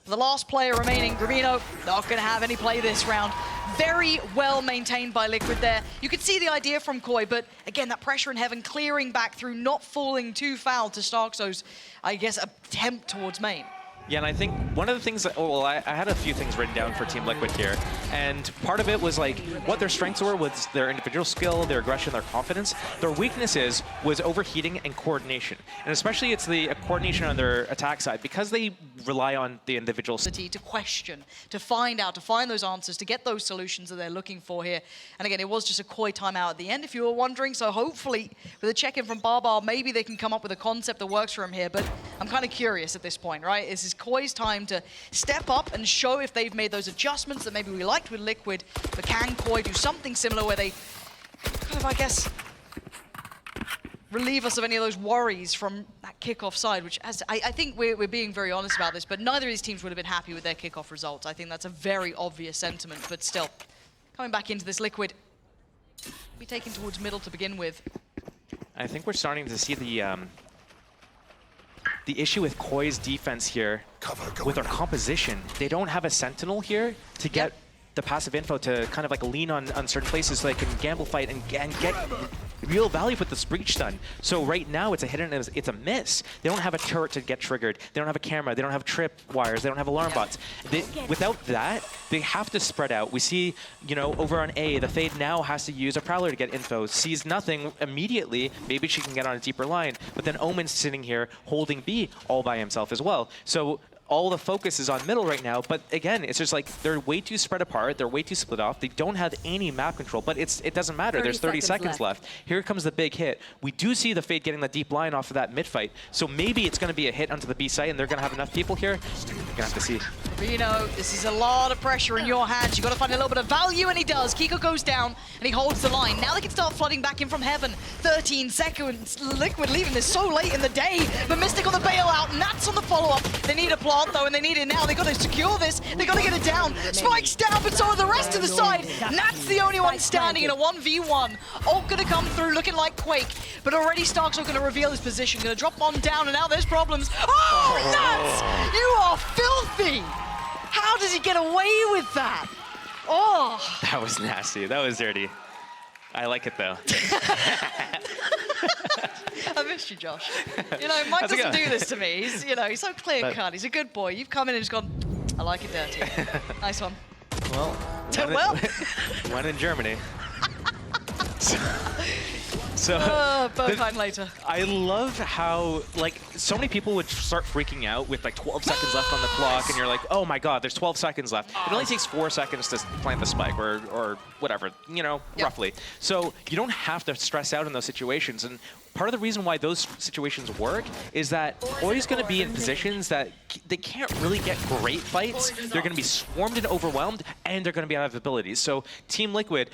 The last player remaining, Gravino, not going to have any play this round. Very well maintained by Liquid there. You could see the idea from Koi, but again, that pressure in Heaven clearing back through, not falling too foul to Starkso's, I guess, attempt towards main. Yeah, and I think one of the things that, well, I had a few things written down for Team Liquid here, and part of it was like what their strengths were was their individual skill, their aggression, their confidence. Their weaknesses was overheating and coordination, and especially it's the coordination on their attack side because they rely on the individual. To question, to find out, to find those answers, to get those solutions that they're looking for here. And again, it was just a Koi timeout at the end, if you were wondering. So hopefully, with a check-in from Barbar, maybe they can come up with a concept that works for him here. But I'm kind of curious at this point, right? This is Koi's time to step up and show if they've made those adjustments that maybe we liked with Liquid. But can Koi do something similar where they kind of, I guess, relieve us of any of those worries from that kickoff side, which has, I think we're being very honest about this, but neither of these teams would have been happy with their kickoff results. I think that's a very obvious sentiment, but still, coming back into this Liquid. Be taken towards middle to begin with. I think we're starting to see the issue with Koi's defense here with our composition. They don't have a sentinel here to get the passive info to kind of like lean on certain places so they can gamble fight and get real value with the breach stun. So right now it's a hit and it's a miss. They don't have a turret to get triggered. They don't have a camera. They don't have trip wires. They don't have alarm bots. Without that, they have to spread out. We see, you know, over on A, the Fade now has to use a Prowler to get info. Sees nothing immediately. Maybe she can get on a deeper line. But then Omen's sitting here holding B all by himself as well. So all the focus is on middle right now, but again, it's just like they're way too spread apart, they're way too split off, they don't have any map control, but it doesn't matter, there's 30 seconds left. Here comes the big hit. We do see the Fade getting the deep line off of that mid fight, so maybe it's gonna be a hit onto the B site and they're gonna have enough people here. You're gonna have to see. Reno, this is a lot of pressure in your hands. You gotta find a little bit of value, and he does. Kiko goes down, and he holds the line. Now they can start flooding back in from heaven. 13 seconds, Liquid leaving this so late in the day, but Mystic on the bailout, Nats on the follow-up. They need a plant, though, and they need it now. They gotta secure this. They gotta get it down. Spike's down, but so are the rest of the side. Nats the only one standing in a 1v1. Ult gonna come through, looking like Quake, but already Stark's not gonna reveal his position. Gonna drop on down, and now there's problems. Oh, Nats! You are filthy! How does he get away with that? Oh! That was nasty. That was dirty. I like it though. I missed you, Josh. You know, Mike doesn't do this to me. He's, you know, he's so clear-cut. He's a good boy. You've come in and just gone, I like it dirty. Nice one. Well, one in Germany. So Bergheim later. I love how, like, so many people would start freaking out with like 12 seconds left on the clock, and you're like, oh my god, there's 12 seconds left. It only takes 4 seconds to plant the spike, or whatever, you know, roughly. So you don't have to stress out in those situations, and part of the reason why those situations work is that Koi's going to be in positions that they can't really get great fights. They're going to be swarmed and overwhelmed, and they're going to be out of abilities. So Team Liquid,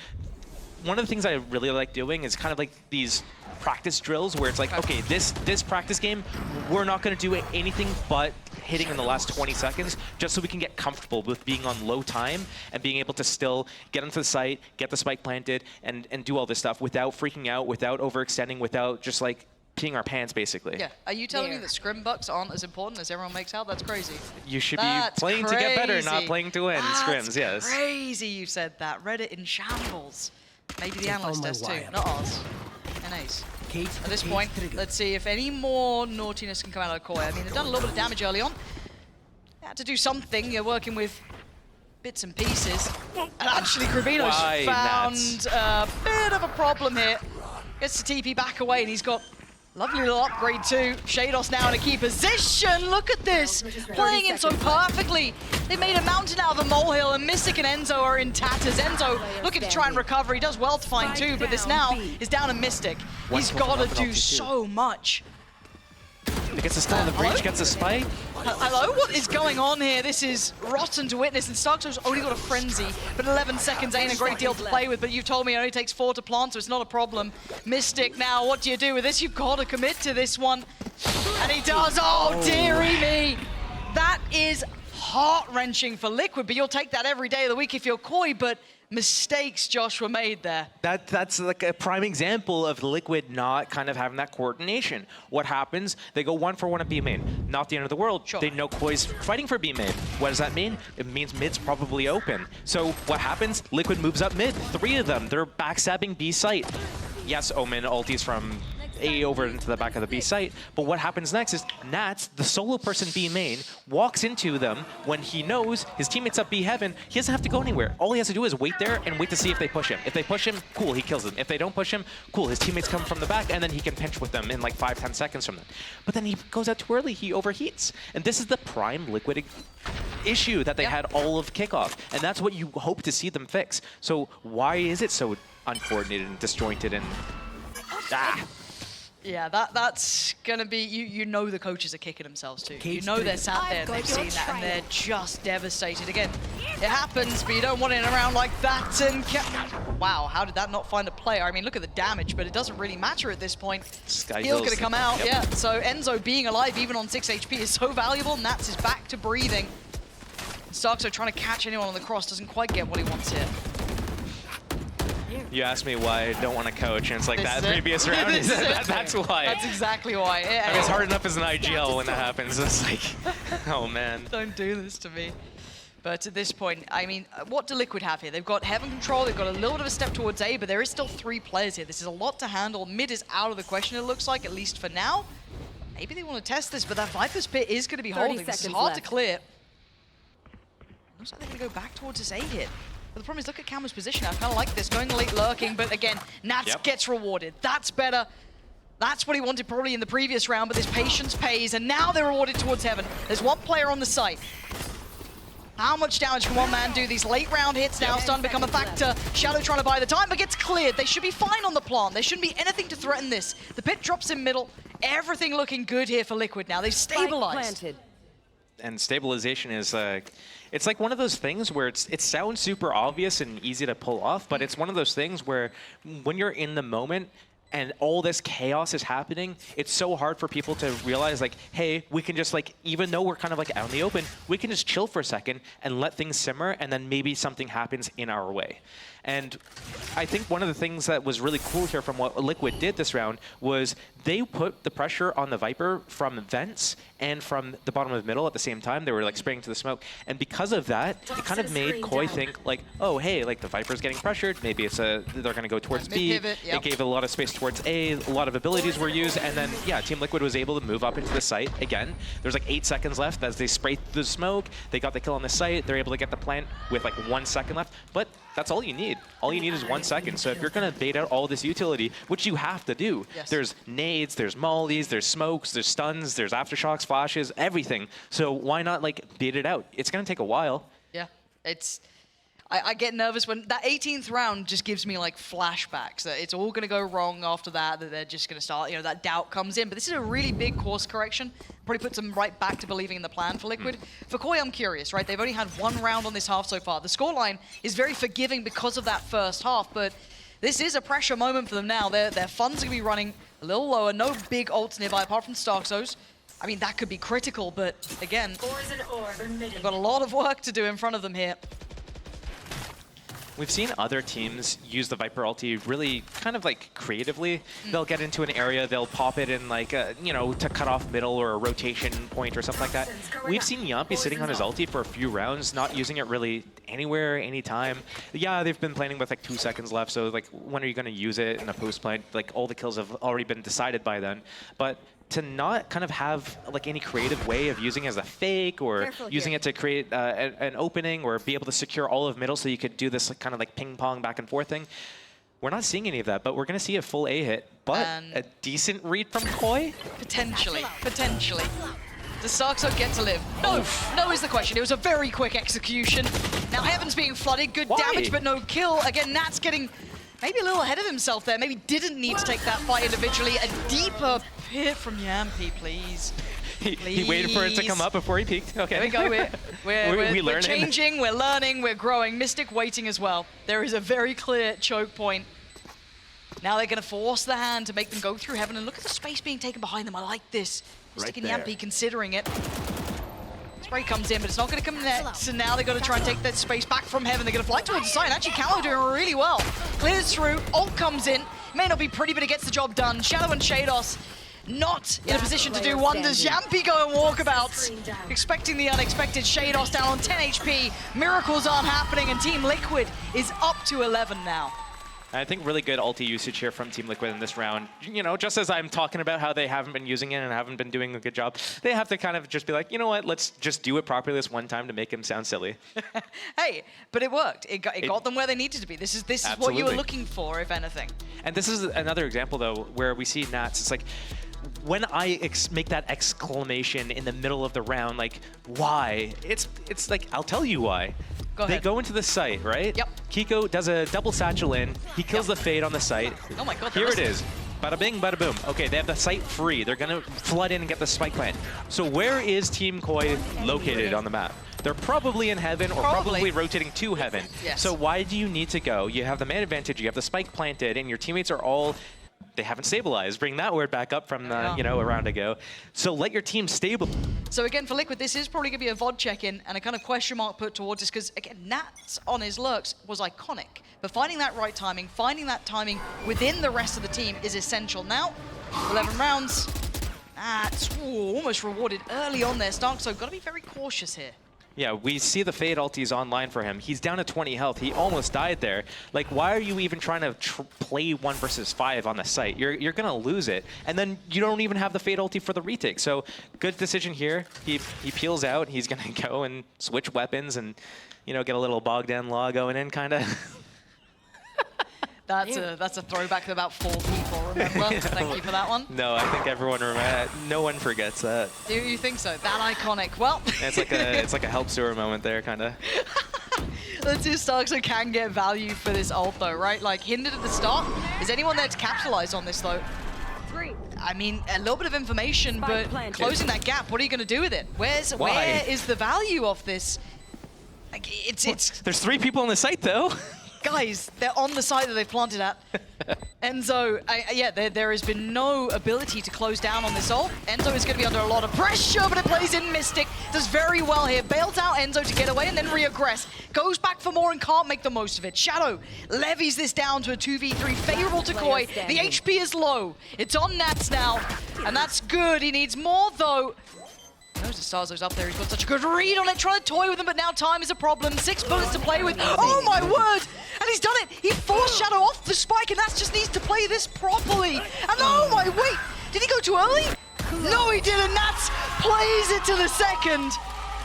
one of the things I really like doing is kind of like these practice drills where it's like, okay, this practice game, we're not going to do anything but hitting in the last 20 seconds just so we can get comfortable with being on low time and being able to still get onto the site, get the spike planted, and do all this stuff without freaking out, without overextending, without just like peeing our pants, basically. Yeah. Are you telling me that scrim bucks aren't as important as everyone makes out? That's crazy. You should be playing to get better, not playing to win. Scrims, yes. Crazy you said that. Reddit in shambles. Maybe the analyst does too, not ours. NAs. At this point, let's see if any more naughtiness can come out of Koi. I mean, they've done a little bit of damage early on. They had to do something. You're working with bits and pieces. And actually, Krabino's found a bit of a problem here. Gets the TP back away, and he's got lovely little upgrade too. Shados now in a key position. Look at this. Playing in so perfectly. They made a mountain out of a molehill, and Mystic and Enzo are in tatters. Enzo looking to try and recover. He does well to find two, but this now is down to Mystic. He's got to do so much. He gets a stun on the breach, gets a spike. Hello, what is going on here? This is rotten to witness, and Stark's only got a frenzy, but 11 seconds ain't a great deal to play with, but you've told me it only takes 4 to plant, so it's not a problem. Mystic now, what do you do with this? You've got to commit to this one. And he does, oh dearie me. That is heart-wrenching for Liquid, but you'll take that every day of the week if you're Koi, but mistakes, Josh, were made there. That's like a prime example of Liquid not kind of having that coordination. What happens? They go 1 for 1 at B main. Not the end of the world. Sure. They know Koi's fighting for B main. What does that mean? It means mid's probably open. So what happens? Liquid moves up mid. 3 of them. They're backstabbing B site. Yes, Omen ultis from A over into the back of the B site, but what happens next is Nats, the solo person B main, walks into them when he knows his teammates up B heaven. He doesn't have to go anywhere. All he has to do is wait there and wait to see if they push him. If they push him, cool, he kills them. If they don't push him, cool, his teammates come from the back and then he can pinch with them in like 5-10 seconds from them. But then he goes out too early, he overheats. And this is the prime Liquid issue that they had all of kickoff, and that's what you hope to see them fix. So why is it so uncoordinated and disjointed and Yeah, that's gonna be, you know the coaches are kicking themselves too. You know they're sat there and they've seen that and they're just devastated. Again, it happens, but you don't want it around like that. And wow, how did that not find a player? I mean, look at the damage, but it doesn't really matter at this point. Heal's gonna come out, yeah. So Enzo being alive even on 6 HP is so valuable. Nats is back to breathing. Starkso trying to catch anyone on the cross, doesn't quite get what he wants here. You asked me why I don't want to coach, and it's like This that is it. previous round. This is it. That's why. That's exactly why. I mean, it's hard enough as an IGL when that happens. It's like, oh man. Don't do this to me. But at this point, I mean, what do Liquid have here? They've got Heaven control, they've got a little bit of a step towards A, but there is still 3 players here. This is a lot to handle. Mid is out of the question, it looks like, at least for now. Maybe they want to test this, but that Viper's Pit is going to be holding. This is hard to clear. Looks like they're going to go back towards this A hit. But the problem is, look at Cameron's position. I kind of like this, going late lurking, but again, Nats gets rewarded. That's better. That's what he wanted probably in the previous round, but this patience pays, and now they're rewarded towards Heaven. There's 1 player on the site. How much damage can one man do? These late round hits now starting to become a factor. Shadow trying to buy the time, but gets cleared. They should be fine on the plant. There shouldn't be anything to threaten this. The pit drops in middle. Everything looking good here for Liquid now. They've stabilized. And stabilization is, it's like one of those things where it sounds super obvious and easy to pull off, but it's one of those things where when you're in the moment, and all this chaos is happening, it's so hard for people to realize, like, hey, we can just, like, even though we're kind of like out in the open, we can just chill for a second and let things simmer, and then maybe something happens in our way. And I think one of the things that was really cool here from what Liquid did this round was they put the pressure on the Viper from vents and from the bottom of the middle at the same time. They were like spraying to the smoke. And because of that, it kind of made Koi think like, oh, hey, like the Viper's getting pressured. Maybe it's they're going to go towards B. It gave a lot of space towards A. A lot of abilities were used. And then, yeah, Team Liquid was able to move up into the site again. There's like 8 seconds left as they sprayed the smoke. They got the kill on the site. They're able to get the plant with like 1 second left. But that's all you need. All you need is 1 second. So if you're going to bait out all this utility, which you have to do, there's nades, there's mollies, there's smokes, there's stuns, there's aftershocks, flashes, everything. So why not like bait it out? It's going to take a while. Yeah, it's... I get nervous when that 18th round just gives me like flashbacks. That it's all going to go wrong after that, that they're just going to start, you know, that doubt comes in. But this is a really big course correction. Probably puts them right back to believing in the plan for Liquid. For Koi, I'm curious, right? They've only had 1 round on this half so far. The scoreline is very forgiving because of that first half, but this is a pressure moment for them now. Their funds are going to be running a little lower. No big ults nearby apart from Starkzos. I mean, that could be critical, but again, they've got a lot of work to do in front of them here. We've seen other teams use the Viper ulti really kind of like creatively. They'll get into an area, they'll pop it in like, you know, to cut off middle or a rotation point or something like that. We've seen Yampi sitting on his ulti for a few rounds, not using it really anywhere, anytime. Yeah, they've been planning with like 2 seconds left, so like when are you going to use it in a post plant? Like all the kills have already been decided by then. But to not kind of have like any creative way of using it as a fake or using it to create an opening or be able to secure all of middle so you could do this like, kind of like ping pong back and forth thing. We're not seeing any of that, but we're going to see a full A hit, but a decent read from Koi? Potentially. Does Starkzo get to live? No, no is the question. It was a very quick execution. Now Heaven's being flooded, good damage, but no kill. Again, Nat's getting maybe a little ahead of himself there. Maybe didn't need to take that fight individually. A deeper pit from Yampi, please. He waited for it to come up before he peeked. Okay. There we go. We're changing, we're learning, we're growing. Mystic waiting as well. There is a very clear choke point. Now they're going to force the hand to make them go through Heaven. And look at the space being taken behind them. I like this. Mystic and Yampi considering it. Spray comes in, but it's not going to connect. So now they've got to try and take that space back from Heaven. They're going to fly towards the side. Actually, Camo doing really well. Clears through. Ult comes in. May not be pretty, but it gets the job done. Shadow and Shados not in a position to do wonders. Yampi going walkabouts. Expecting the unexpected. Shados down on 10 HP. Miracles aren't happening, and Team Liquid is up to 11 now. I think really good ulti usage here from Team Liquid in this round. You know, just as I'm talking about how they haven't been using it and haven't been doing a good job, they have to kind of just be like, you know what, let's just do it properly this one time to make him sound silly. Hey, but it worked. It got them where they needed to be. This is what you were looking for, if anything. And this is another example, though, where we see Nats. It's like, when I make that exclamation in the middle of the round, like, why? It's like, I'll tell you why. They go into the site, right? Yep. Kiko does a double satchel in. He kills the Fade on the site. Oh my god. Here it is. Bada bing, bada boom. Okay, they have the site free. They're going to flood in and get the spike plant. So where is Team Koi located on the map? They're probably in Heaven or probably rotating to Heaven. Yes. So why do you need to go? You have the man advantage, you have the spike planted, and your teammates are all they haven't stabilized. Bring that word back up from the, a round ago. So let your team stable. So again, for Liquid, this is probably going to be a VOD check-in and a kind of question mark put towards us because, again, Nats on his lurks was iconic. But finding that right timing, finding that timing within the rest of the team is essential. Now, 11 rounds. That's almost rewarded early on there, Stark, so got to be very cautious here. Yeah, we see the Fade ultis online for him. He's down to 20 health. He almost died there. Like, why are you even trying to play 1 versus 5 on the site? You're going to lose it. And then you don't even have the Fade ulti for the retake. So, good decision here. He peels out. He's going to go and switch weapons and, get a little Bogdan Law going in, kind of. That's a throwback to about 4 people, remember? Thank you for that one. No, I think everyone no one forgets that. Do you think so? That iconic. Well, it's like a help sewer moment there, kind of. Let's see if Starkso can get value for this ult, though, right? Like, hindered at the start. Is anyone there to capitalize on this, though? I mean, a little bit of information, but closing that gap, what are you going to do with it? Where is the value of this? Like, There's 3 people on the site, though. Guys, they're on the side that they planted at. Enzo, there has been no ability to close down on this ult. Enzo is going to be under a lot of pressure, but it plays in Mystic. Does very well here. Bails out Enzo to get away and then re-aggress. Goes back for more and can't make the most of it. Shadow levies this down to a 2v3, favorable to Koi. The HP is low. It's on Nats now, and that's good. He needs more, though. Knows the Starzo's up there. He's got such a good read on it, trying to toy with him, but now time is a problem. 6 bullets to play with. Oh my word! And he's done it! He forced Shadow off the spike, and Nats just needs to play this properly. And oh my, wait! Did he go too early? No, he didn't. Nats plays it to the second.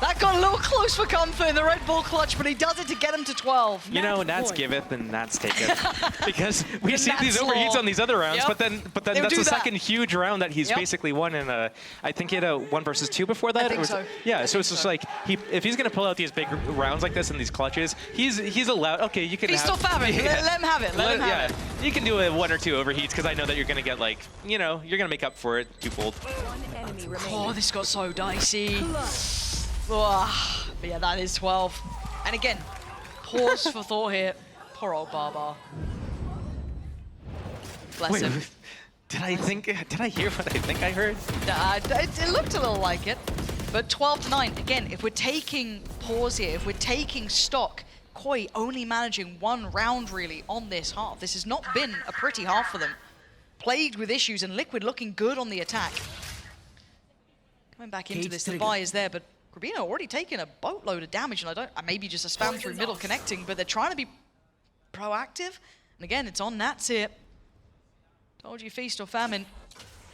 That got a little close for comfort in the Red Bull clutch, but he does it to get him to 12. Nats giveth and Nats taketh. Because we see these overheats on these other rounds, but then that's the second huge round that he's basically won in a, I think he had a 1 versus 2 before that. I think so. Yeah, so it's just like, if he's going to pull out these big rounds like this in these clutches, he's allowed, okay, you can Feast or famine, let him have it, let him have it. You can do a 1 or 2 overheats because I know that you're going to get like, you're going to make up for it twofold. Oh, this got so dicey. Oh, but yeah, that is 12. And again, pause for thought here. Poor old Barbar. Bless him. Did I hear what I think I heard? It looked a little like it. But 12-9, again, if we're taking pause here, if we're taking stock, Koi only managing 1 round really on this half. This has not been a pretty half for them. Plagued with issues, and Liquid looking good on the attack. Coming back into this, the buy is there, but Grabino already taken a boatload of damage, and maybe just a spam through middle connecting, but they're trying to be proactive. And again, it's on Nats here. Told you, feast or famine.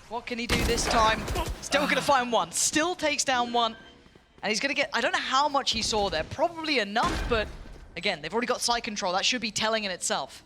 What can he do this time? Still gonna find 1. Still takes down 1. And he's gonna get, I don't know how much he saw there. Probably enough, but again, they've already got side control. That should be telling in itself.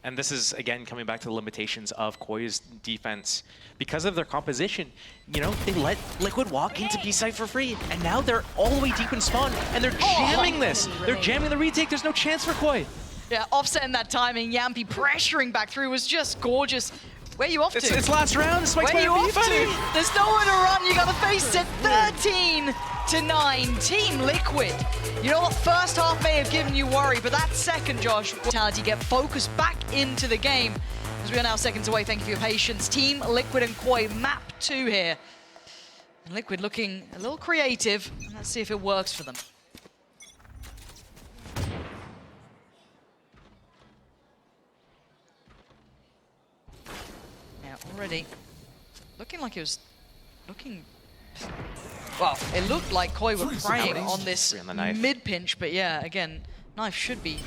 And this is, again, coming back to the limitations of Koi's defense. Because of their composition, they let Liquid walk into B-side for free, and now they're all the way deep in spawn, and they're jamming this. They're jamming the retake. There's no chance for Koi. Yeah, offsetting that timing. Yampi pressuring back through was just gorgeous. Where are you off to? It's last round. Where are you off to? There's nowhere to run. You gotta face it. 13-9, Team Liquid. You know what? First half may have given you worry, but that second, Josh, mentality, get focused back into the game. As we are now seconds away, thank you for your patience. Team Liquid and Koi, map 2 here. And Liquid looking a little creative. Let's see if it works for them. Yeah, already looking like it was looking. Well, it looked like Koi were preying on this mid-pinch, but yeah, again, knife should be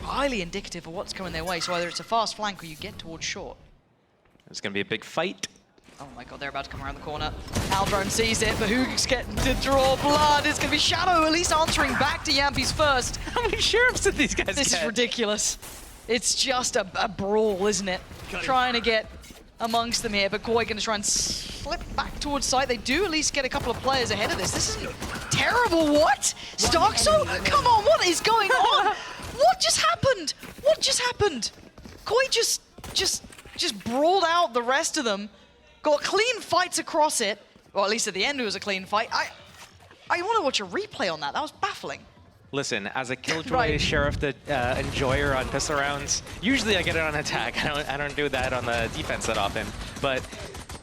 highly indicative of what's coming their way, so either it's a fast flank or you get towards short. It's going to be a big fight. Oh my god, they're about to come around the corner. Aldrone sees it, but who's getting to draw blood? It's going to be Shadow, at least answering back to Yampi's first. How many sheriffs did these guys This is ridiculous. It's just a brawl, isn't it? Trying to get amongst them here, but Koi going to try and slip back towards site. They do at least get a couple of players ahead of this. This is terrible. What? Starkso? Come on, what is going on? What just happened? What just happened? Koi just brawled out the rest of them. Got clean fights across it. Well, at least at the end it was a clean fight. I want to watch a replay on that. That was baffling. Listen, as a Killjoy Right. Sheriff, the enjoyer on pistol rounds, usually I get it on attack. I don't do that on the defense that often. But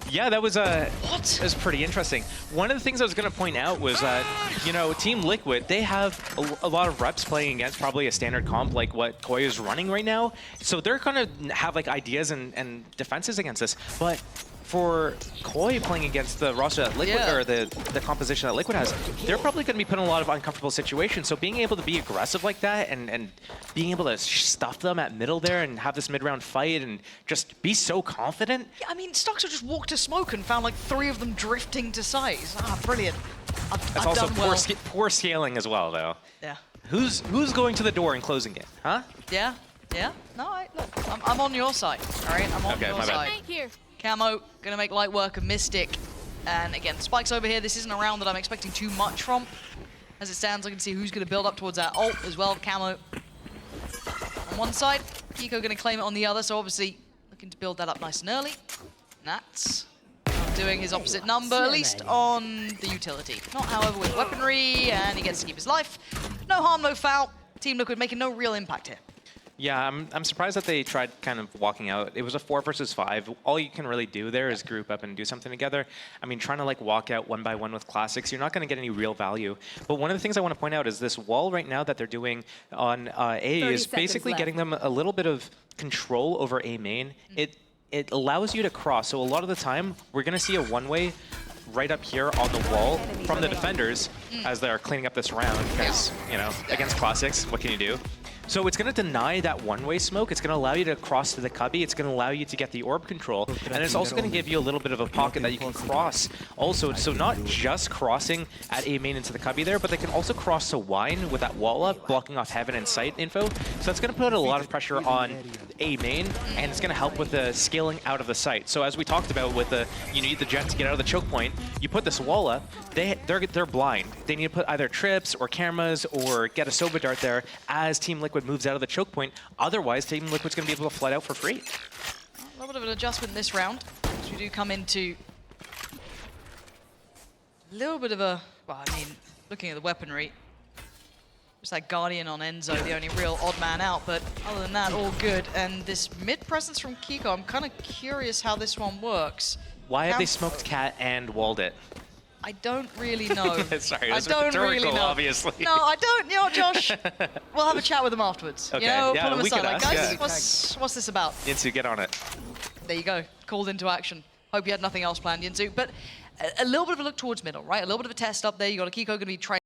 yeah, that was What? It was pretty interesting. One of the things I was going to point out was that, you know, Team Liquid, they have a lot of reps playing against probably a standard comp like what Koi is running right now. So they're going to have like ideas and defenses against this. But for Koi playing against the roster that Liquid, or the composition that Liquid has, they're probably going to be put in a lot of uncomfortable situations. So being able to be aggressive like that and being able to stuff them at middle there and have this mid-round fight and just be so confident. Yeah, I mean, Stoxo just walked to smoke and found like 3 of them drifting to size. Ah, brilliant. That's I've also done well. poor scaling as well, though. Yeah. Who's going to the door and closing it, huh? Yeah. Yeah. No, look, I'm on your side. All right, I'm on Okay, your my bad. side. Thank you. Camo, gonna make light work of Mystic. And again, Spike's over here. This isn't a round that I'm expecting too much from. As it stands, I can see who's gonna build up towards that ult as well. Camo on one side, Kiko gonna claim it on the other, so obviously looking to build that up nice and early. Nats doing his opposite number, at least on the utility. Not, however, with weaponry, and he gets to keep his life. No harm, no foul. Team Liquid making no real impact here. Yeah, I'm surprised that they tried kind of walking out. It was a 4 versus 5. All you can really do there is group up and do something together. I mean, trying to like walk out 1 by 1 with classics, you're not going to get any real value. But one of the things I want to point out is this wall right now that they're doing on A 30 is seconds basically left. getting them a little bit of control over A main. It allows you to cross. So a lot of the time, we're going to see a one-way right up here on the wall from the defenders as they're cleaning up this round because, you know, against classics, what can you do? So it's going to deny that one-way smoke. It's going to allow you to cross to the cubby. It's going to allow you to get the orb control. And it's also going to give you a little bit of a pocket that you can cross also. So not just crossing at A main into the cubby there, but they can also cross to wine with that wall up, blocking off heaven and sight info. So that's going to put a lot of pressure on A main, and it's going to help with the scaling out of the site. So as we talked about with the, you need the jet to get out of the choke point, you put this wall up, they're blind. They need to put either trips or cameras or get a Sova dart there as Team Liquid moves out of the choke point. Otherwise, Team Liquid's going to be able to flood out for free. A little bit of an adjustment this round, as we do come into a little bit of a, well, I mean, looking at the weaponry, just that Guardian on Enzo, the only real odd man out, but other than that, all good. And this mid presence from Kiko, I'm kind of curious how this one works. Why have they smoked Cat and walled it? I don't really know. Sorry, I that's don't really rhetorical, know. obviously. No, I don't. You know, Josh, we'll have a chat with them afterwards. Okay, You know, yeah, pull them we aside. could Like, ask, guys, yeah. what's this about? Yinsu, get on it. There you go. Called into action. Hope you had nothing else planned, Yinsu. But a little bit of a look towards middle, right? A little bit of a test up there. You got a Kiko going to be trying.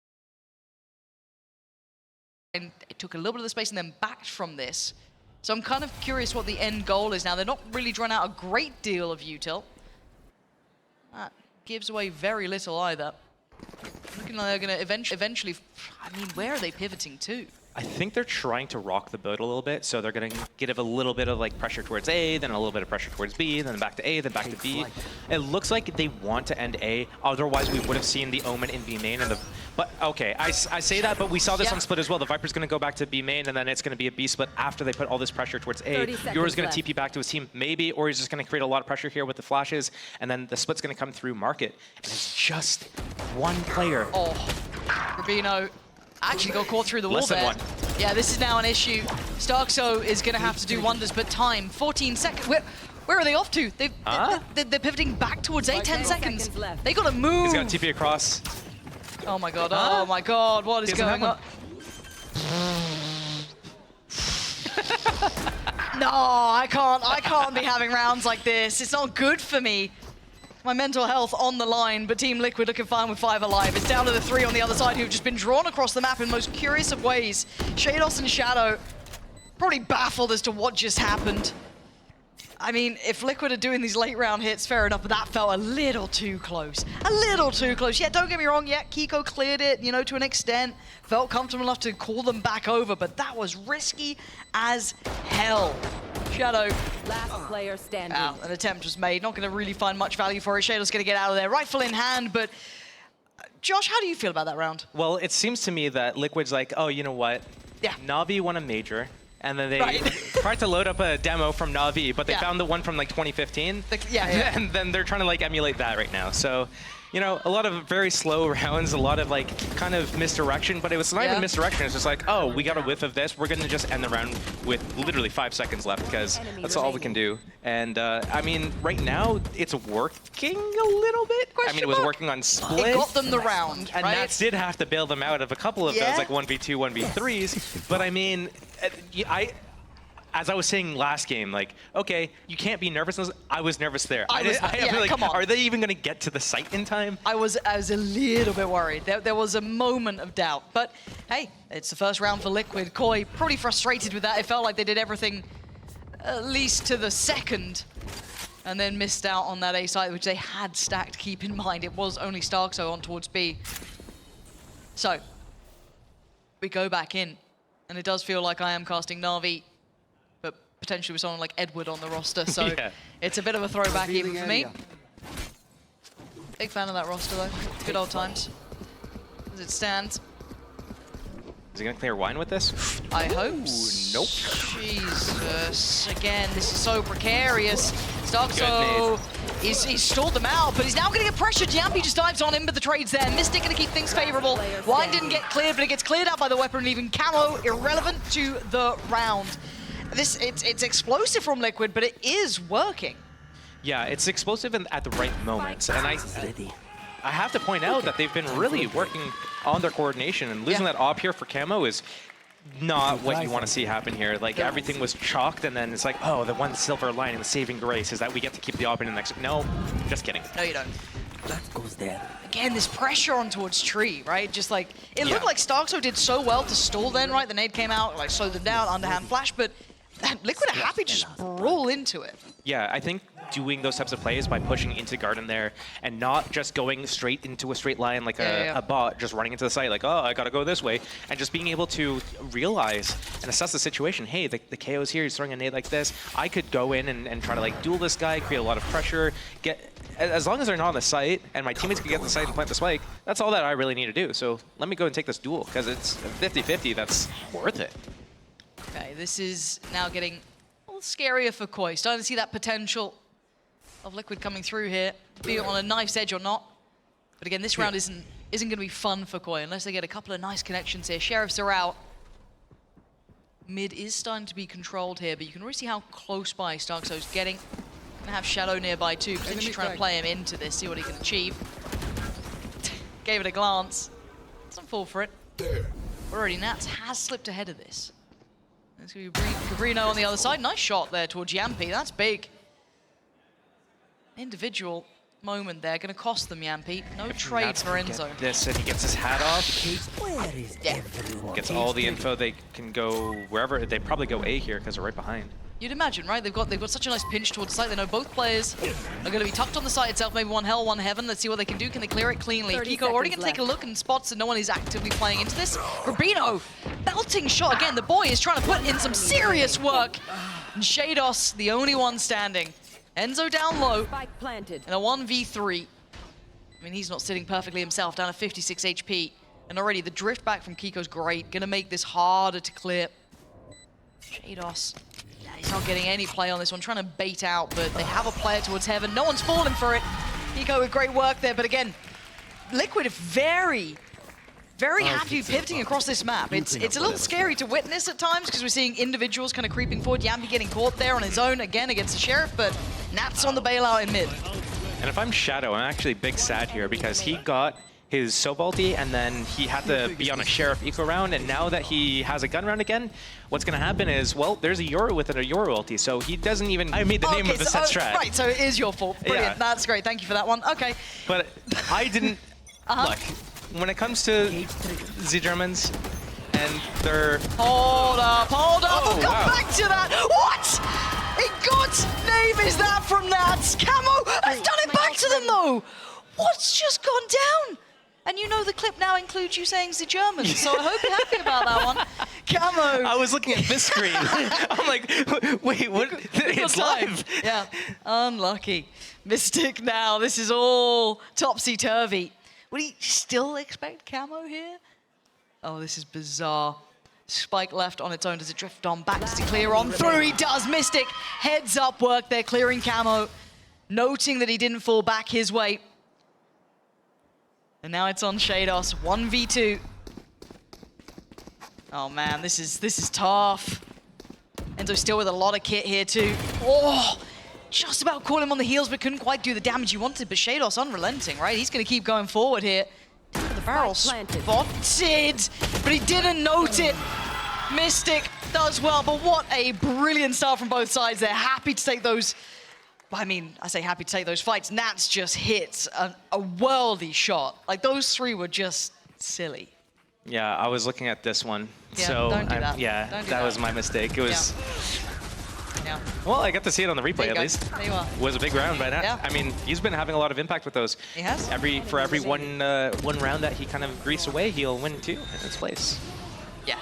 And it took a little bit of the space and then backed from this. So I'm kind of curious what the end goal is now. They're not really drawn out a great deal of util. That gives away very little either. Looking like they're going to eventually, I mean, where are they pivoting to? I think they're trying to rock the boat a little bit, so they're going to give a little bit of like pressure towards A, then a little bit of pressure towards B, then back to A, then back to B. It looks like they want to end A, otherwise we would have seen the Omen in B main. But okay, I say that, but we saw this on Split as well. The Viper's going to go back to B main, and then it's going to be a B split after they put all this pressure towards A. 30 Yours going seconds to TP back to his team, maybe, or he's just going to create a lot of pressure here with the flashes, and then the split's going to come through Market. And it's just one player. Oh, Rubino actually got caught through the wall Less than there. one. Yeah, this is now an issue. Starkso is going to have to do wonders, but time, 14 seconds. Where are they off to? They're pivoting back towards A, 10 seconds. seconds left. They got to move. He's got TP across. Oh my god, oh my god, what is He doesn't going have on? No, I can't be having rounds like this. It's not good for me. My mental health on the line, but Team Liquid looking fine with 5 alive. It's down to the 3 on the other side who've just been drawn across the map in the most curious of ways. Shados and Shadow probably baffled as to what just happened. I mean, if Liquid are doing these late round hits, fair enough, but that felt a little too close. A little too close. Yeah, don't get me wrong, yeah, Kiko cleared it, you know, to an extent. Felt comfortable enough to call them back over, but that was risky as hell. Shadow. Last player standing. An attempt was made. Not going to really find much value for it. Shadow's going to get out of there. Rifle in hand, but Josh, how do you feel about that round? Well, it seems to me that Liquid's like, oh, you know what? Yeah. Na'Vi won a major, and then they Right. tried to load up a demo from Na'Vi, but they Yeah. found the one from like 2015. Yeah. And then they're trying to like emulate that right now. So you know, a lot of very slow rounds, a lot of like kind of misdirection, but it was not even misdirection. It's just like, oh, we got a whiff of this. We're going to just end the round with literally 5 seconds left because that's all we can do. And I mean, right now it's working a little bit. I mean, it was working on split. It got them the round, and right? Nats did have to bail them out of a couple of those like 1v2, 1v3s. But I mean, as I was saying last game, like, okay, you can't be nervous. I was nervous there. I feel like, come on. are they even going to get to the site in time? I was a little bit worried. There was a moment of doubt. But hey, it's the first round for Liquid. Koi probably frustrated with that. It felt like they did everything at least to the second and then missed out on that A site, which they had stacked. Keep in mind, it was only Starkso on towards B. So we go back in, and it does feel like I am casting Na'Vi, but potentially with someone like Edward on the roster, so it's a bit of a throwback even for me. Big fan of that roster though, good old times. As it stands. Is he going to clear wine with this? I hope. Nope. Jesus. Again, this is so precarious. Starkso, he's stalled them out, but he's now going to get pressured. Yampi just dives on in, but the trade's there. Mystic going to keep things favorable. Wine didn't get cleared, but it gets cleared out by the weapon, leaving Camo irrelevant to the round. It's explosive from Liquid, but it is working. Yeah, it's explosive at the right moments. And I have to point out that they've been really working on their coordination, and losing that op here for Camo is not what you want to see happen here. Like, everything was chalked, and then it's like, oh, the one silver lining, the saving grace is that we get to keep the op in the next. No, just kidding. No, you don't. That goes there. Again, this pressure on towards Tree, right? Just like, it looked like Starkso did so well to stall then, right? The nade came out, like, slowed them down, underhand flash, but Liquid are happy to just brawl into it. Yeah, I think doing those types of plays by pushing into garden there and not just going straight into a straight line like a bot, just running into the site like, oh, I gotta go this way, and just being able to realize and assess the situation. Hey, the KO's here, he's throwing a nade like this. I could go in and try to like duel this guy, create a lot of pressure, as long as they're not on the site and my teammates can get the site and plant the spike, that's all that I really need to do. So let me go and take this duel because it's 50-50, that's worth it. Okay, this is now getting a little scarier for Koi. Starting to see that potential of Liquid coming through here, be it on a knife's edge or not. But again, this round isn't going to be fun for Koi unless they get a couple of nice connections here. Sheriffs are out. Mid is starting to be controlled here, but you can already see how close by Starkso's getting. Gonna have Shadow nearby too, potentially trying to play him into this, see what he can achieve. Gave it a glance. Doesn't fall for it. Already Nats has slipped ahead of this. There's going to be Cabrino on the other side. Nice shot there towards Yampi. That's big. Individual moment there. Going to cost them, Yampi. No trade for Enzo. This, and he gets his hat off. Where is everyone? Gets all the info. They can go wherever. They probably go A here because they're right behind. You'd imagine, right? They've got such a nice pinch towards the site. They know both players are going to be tucked on the site itself. Maybe one hell, one heaven. Let's see what they can do. Can they clear it cleanly? Kiko already going to take a look and spots that no one is actively playing into this. Rubino, belting shot again. The boy is trying to put in some serious work. And Shados, the only one standing. Enzo down low. Spike planted. And a 1v3. I mean, he's not sitting perfectly himself, down to 56 HP. And already the drift back from Kiko's great. Going to make this harder to clear. Shados. He's not getting any play on this one, trying to bait out, but they have a player towards heaven. No one's falling for it. Kiko with great work there, but again, Liquid very happy pivoting across this map. It's a little scary to witness at times because we're seeing individuals kind of creeping forward. Yampi getting caught there on his own again against the Sheriff, but Nats on the bailout in mid. And if I'm Shadow, I'm actually big sad here because he got his Sov ulti and then he had to be on a Sheriff eco round, and now that he has a gun round again, what's going to happen is, well, there's a Yoru with a Yoru ulti, so he doesn't even... I made the name of the set strat. Right, so it is your fault. Brilliant, yeah. That's great. Thank you for that one. Okay. But I didn't... Look, when it comes to the Germans and their... Hold up, Oh, we'll come back to that. What? In God's name is that from Nats? Camo has done it back to them though. What's just gone down? And you know the clip now includes you saying the Germans, so I hope you're happy about that one. Camo. I was looking at this screen. I'm like, wait, what? It's live. Yeah, unlucky. Mystic now, this is all topsy-turvy. Would he still expect Camo here? Oh, this is bizarre. Spike left on its own. Does it drift on back? Does he clear on through? He does. Mystic, heads up work there, clearing Camo. Noting that he didn't fall back his way. And now it's on Shados, 1v2. Oh man, this is tough. Enzo still with a lot of kit here too. Oh, just about caught him on the heels, but couldn't quite do the damage he wanted. But Shados unrelenting, right? He's gonna keep going forward here. The barrel spotted, but he didn't note it. Mystic does well, but what a brilliant start from both sides. They're happy to take those. I mean, I say happy to take those fights. Nats just hits a worldy shot. Like, those three were just silly. Yeah, I was looking at this one. Yeah, so don't do that. That was my mistake. It was. Yeah. Well, I got to see it on the replay at least. There you are. It was a big round, but Yeah. I mean, he's been having a lot of impact with those. He has. For every one round that he kind of grease away, he'll win two in his place. Yeah.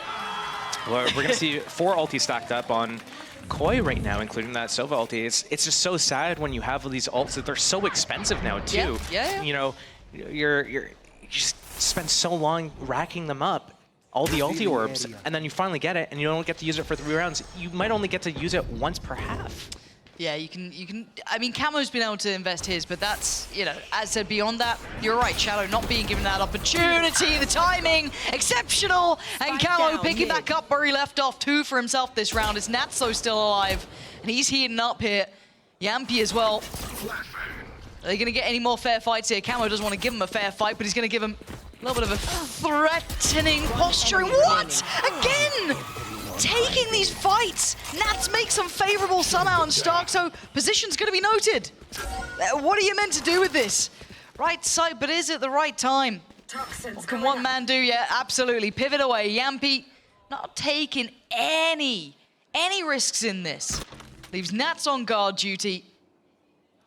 Well, we're gonna see 4 ultis stacked up on Koi right now, including that Sova ulti. It's just so sad when you have these ults that they're so expensive now too. Yeah. You know, you just spend so long racking them up, all the ulti orbs, and then you finally get it, and you don't get to use it for 3 rounds. You might only get to use it once per half. Yeah, you can. I mean, Camo's been able to invest his, but that's, you know, as said, beyond that, you're right. Shadow not being given that opportunity, the timing, exceptional, and Camo picking back up where he left off. 2 for himself this round. It's Natso still alive, and he's heating up here. Yampi as well. Are they going to get any more fair fights here? Camo doesn't want to give him a fair fight, but he's going to give him a little bit of a threatening posturing. What? Again? Taking these fights. Nats makes them favorable somehow on Stark, so position's going to be noted. What are you meant to do with this? Right side, but is it the right time? What can one man do? Yeah, absolutely. Pivot away. Yampi not taking any risks in this. Leaves Nats on guard duty.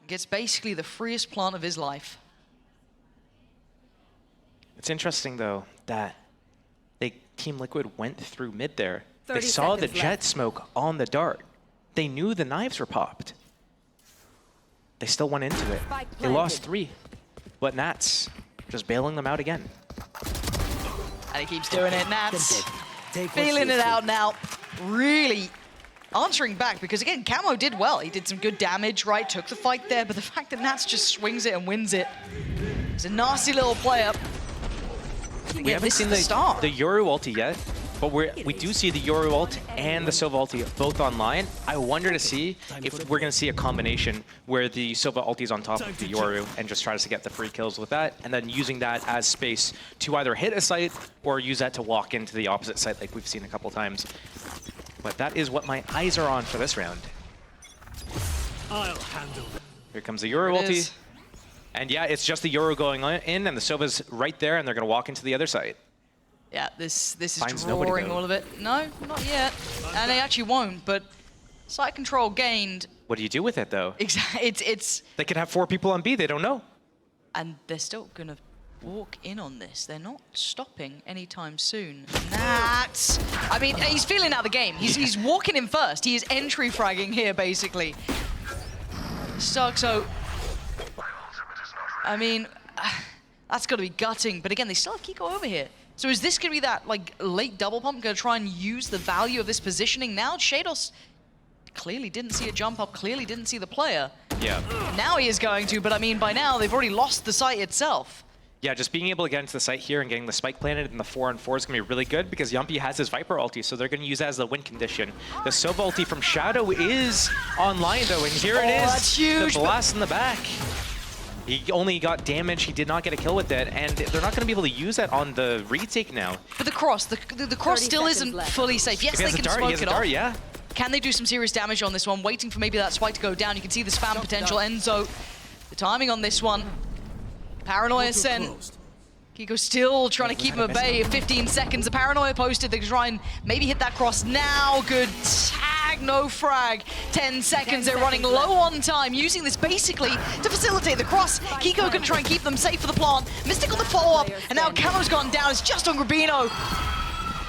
Gets basically the freest plant of his life. It's interesting though that Team Liquid went through mid there. They 30 saw the seconds jet left. smoke on the dart. They knew the knives were popped. They still went into it. Spike They lost planted. 3, but Nats just bailing them out again. And he keeps doing it. Nats Take feeling it out now. Really answering back, because again, Camo did well. He did some good damage, right? Took the fight there, but the fact that Nats just swings it and wins it. He's a nasty little player. We haven't seen the Yoru ulti yet, but we do see the Yoru ult and the Sova ulti both online. I wonder to see if we're going to see a combination where the Sova ulti is on top of the Yoru and just tries to get the free kills with that, and then using that as space to either hit a site or use that to walk into the opposite site like we've seen a couple times. But that is what my eyes are on for this round. I'll handle it. Here comes the Yoru ulti. is. And yeah, it's just the Yoru going in, and the Sova's right there, and they're going to walk into the other side. Yeah, this is Finds nobody, drawing though. all of it. No, not yet. And they actually won't, but site control gained. What do you do with it, though? It's They could have 4 people on B. They don't know. and they're still gonna walk in on this. They're not stopping anytime soon. Nats. I mean, he's feeling out the game. He's walking in first. He is entry fragging here, basically. So, I mean, that's got to be gutting. But again, they still have Kiko over here. So is this going to be that like late double pump? Going to try and use the value of this positioning now? Shados clearly didn't see a jump up. Clearly didn't see the player. Yeah. Now he is going to, but I mean, by now they've already lost the site itself. Yeah, just being able to get into the site here and getting the spike planted in the 4-on-4 is going to be really good because Yampi has his Viper ulti, so they're going to use that as the win condition. The Sova ulti from Shadow is online, though, and here it is. That's huge, The blast in the back. He only got damage. He did not get a kill with it, and they're not going to be able to use that on the retake now. But the cross, the cross 30 still seconds isn't left. fully safe. Yes, If he they has a can dart, he smoke has a it dart, off. yeah. Can they do some serious damage on this one? Waiting for maybe that spike to go down. You can see the spam potential. Enzo, the timing on this one. Paranoia sent. Kiko still trying to keep him at bay. 15 seconds. The Paranoia posted. They can try and maybe hit that cross now. Good tag, no frag. 10 seconds. They're running low on time. Using this basically to facilitate the cross. Kiko going to try and keep them safe for the plant. Mystic on the follow-up. And now Camo's gone down. It's just on Grabino.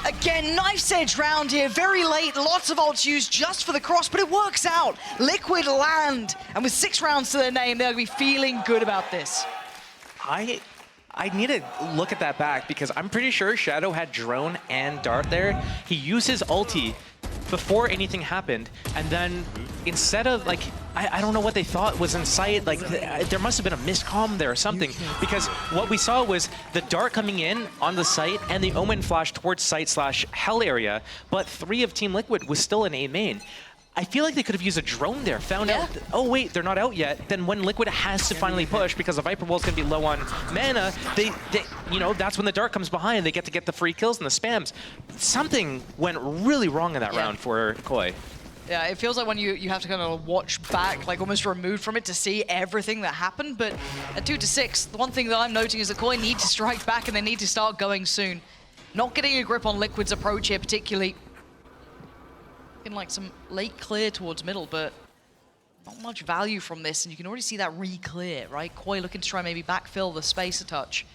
Again, knife's edge round here, very late, lots of ults used just for the cross, but it works out. Liquid land, and with 6 rounds to their name, they'll be feeling good about this. I need to look at that back because I'm pretty sure Shadow had drone and dart there. He used his ulti before anything happened, and then instead of like, I don't know what they thought was in sight. Like, there must have been a miscomm there or something, because what we saw was the dart coming in on the site and the Omen flash towards site/hell area, but 3 of Team Liquid was still in A main. I feel like they could have used a drone there, found out, oh wait, they're not out yet. Then when Liquid has to finally push because the Viper Wall's gonna be low on mana, they you know, that's when the dart comes behind. They get to get the free kills and the spams. Something went really wrong in that round for Koi. Yeah, it feels like when you have to kind of watch back, like almost removed from it to see everything that happened. But at 2-6, the one thing that I'm noting is that Koi need to strike back and they need to start going soon. Not getting a grip on Liquid's approach here particularly. In like some late clear towards middle, but not much value from this, and you can already see that re-clear, right? Koi looking to try maybe backfill the space a touch.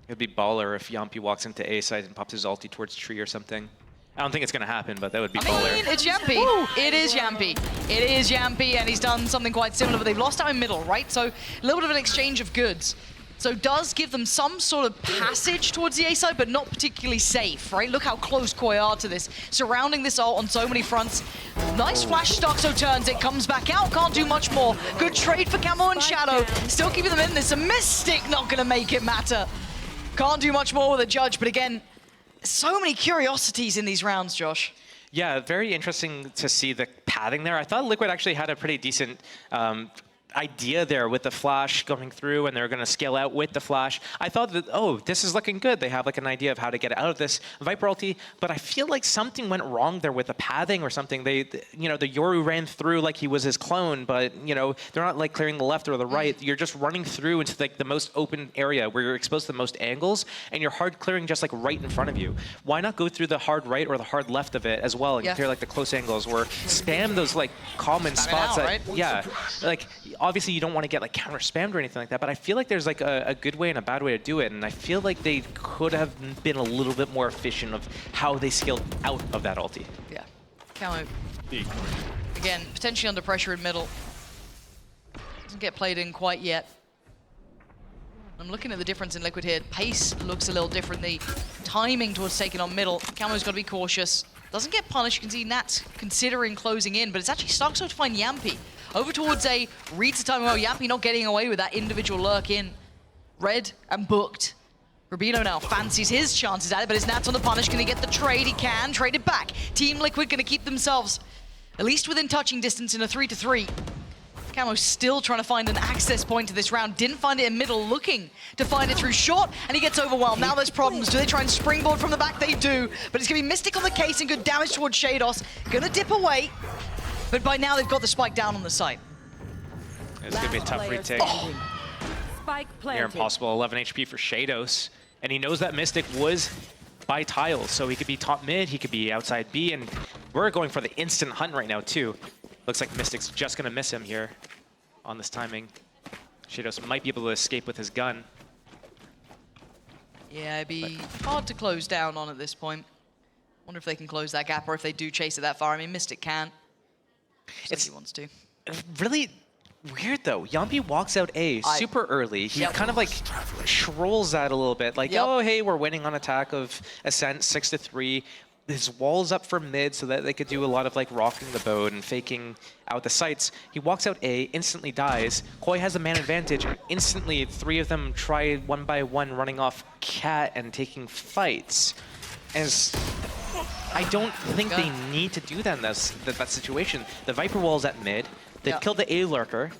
It'd be baller if Yampi walks into A side and pops his ulti towards tree or something. I don't think it's gonna happen, but that would be baller. I mean, it's Yampi. It is Yampi. It is Yampi, and he's done something quite similar, but they've lost out in middle, right? So a little bit of an exchange of goods. So does give them some sort of passage towards the A side, but not particularly safe, right? Look how close Koi are to this. Surrounding this ult on so many fronts. Nice flash Stoxo turns it, comes back out, can't do much more. Good trade for Camo and Shadow. Still keeping them in this. A Mystic not gonna make it matter. Can't do much more with a Judge, but again, so many curiosities in these rounds, Josh. Yeah, very interesting to see the padding there. I thought Liquid actually had a pretty decent idea there with the flash going through, and they're going to scale out with the flash. I thought that, oh, this is looking good. They have like an idea of how to get out of this Viper ulti, but I feel like something went wrong there with the pathing or something. You know, the Yoru ran through like he was his clone, but you know, they're not like clearing the left or the right. You're just running through into like the most open area where you're exposed to the most angles, and you're hard clearing just like right in front of you. Why not go through the hard right or the hard left of it as well and clear like the close angles, or spam those like common spots right? Yeah, like obviously you don't want to get like counter spammed or anything like that, but I feel like there's like a good way and a bad way to do it, and I feel like they could have been a little bit more efficient of how they scaled out of that ulti. Yeah, Camo. Again, potentially under pressure in middle. Doesn't get played in quite yet. I'm looking at the difference in Liquid here. Pace looks a little different. The timing towards taking on middle. Camo's got to be cautious. Doesn't get punished. You can see Nats considering closing in, but it's actually Stoxo to find Yampi. Over towards A, reads the timing well. Yampi not getting away with that individual lurk in. Red and booked. Rubino now fancies his chances at it, but it's Nats on the punish. Can he get the trade? He can. Trade it back. Team Liquid going to keep themselves at least within touching distance in a 3-3. Camo still trying to find an access point to this round. Didn't find it in middle, looking to find it through short, and he gets overwhelmed. Now there's problems. Do they try and springboard from the back? They do, but it's going to be Mystic on the case and good damage towards Shados. Going to dip away, but by now they've got the spike down on the site. It's going to be a tough retake. Spike planted. Near impossible, 11 HP for Shados, and he knows that Mystic was by tiles, so he could be top mid, he could be outside B, and we're going for the instant hunt right now too. Looks like Mystic's just going to miss him here on this timing. Shados might be able to escape with his gun. Yeah, it'd be hard to close down on at this point. Wonder if they can close that gap, or if they do chase it that far. I mean, Mystic can. If he wants to. Really weird though. Yampi walks out A super early. He kind of like trolls that a little bit. Like, oh, hey, we're winning on attack of Ascent 6-3. His wall's up for mid so that they could do a lot of like rocking the boat and faking out the sites. He walks out A, instantly dies. Koi has a man advantage. Instantly, 3 of them try one by one running off Cat and taking fights. As I don't think they need to do that in that situation. The Viper wall's at mid. They've killed the A lurker.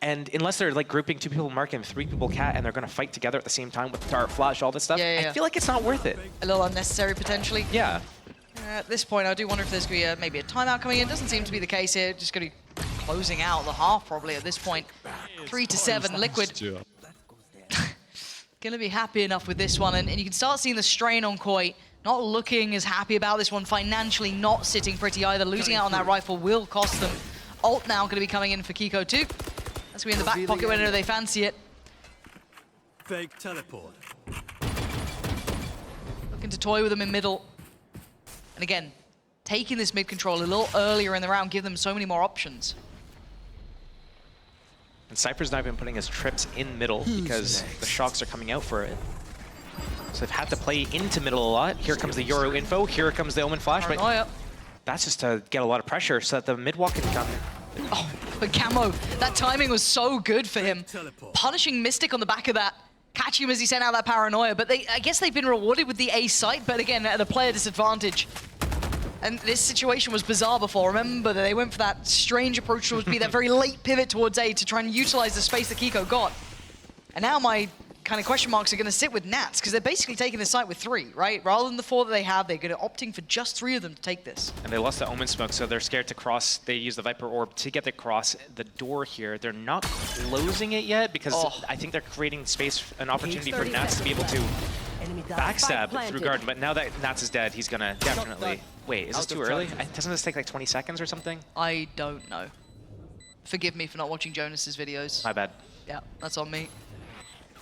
And unless they're like grouping 2 people Mark and 3 people Cat, and they're going to fight together at the same time with dart, flash, all this stuff, I feel like it's not worth it. A little unnecessary potentially. Yeah. At this point, I do wonder if there's going to be maybe a timeout coming in. Doesn't seem to be the case here. Just going to be closing out the half probably at this point. 3-7, Liquid. Going to be happy enough with this one. And you can start seeing the strain on Koi. Not looking as happy about this one. Financially not sitting pretty either. Losing out on that rifle will cost them. Ult now going to be coming in for Kiko too. That's going to be in the back pocket whenever they fancy it. Fake teleport. Looking to toy with them in middle. And again, taking this mid control a little earlier in the round, give them so many more options. And Cypher's not even putting his trips in middle because the shocks are coming out for it. So they've had to play into middle a lot. Here comes the Yoru info. Here comes the Omen flash. But that's just to get a lot of pressure so that the mid walk can come Oh, but Camo, that timing was so good for him. Teleport. Punishing Mystic on the back of that, catching him as he sent out that paranoia. But I guess they've been rewarded with the A site, but again, at a player disadvantage. And this situation was bizarre before. Remember that they went for that strange approach towards B, that very late pivot towards A to try and utilize the space that Kiko got. And now my kind of question marks are going to sit with Nats, because they're basically taking the site with 3, right? Rather than the 4 that they have, they're going to opting for just 3 of them to take this. And they lost the Omen Smoke, so they're scared to cross. They use the Viper Orb to get across the door here. They're not closing it yet, because I think they're creating space, an opportunity for Nats to be able to backstab through Garden. But now that Nats is dead, he's going to definitely... Wait, is this too early? Doesn't this take like 20 seconds or something? I don't know. Forgive me for not watching Jonas's videos. My bad. Yeah, that's on me.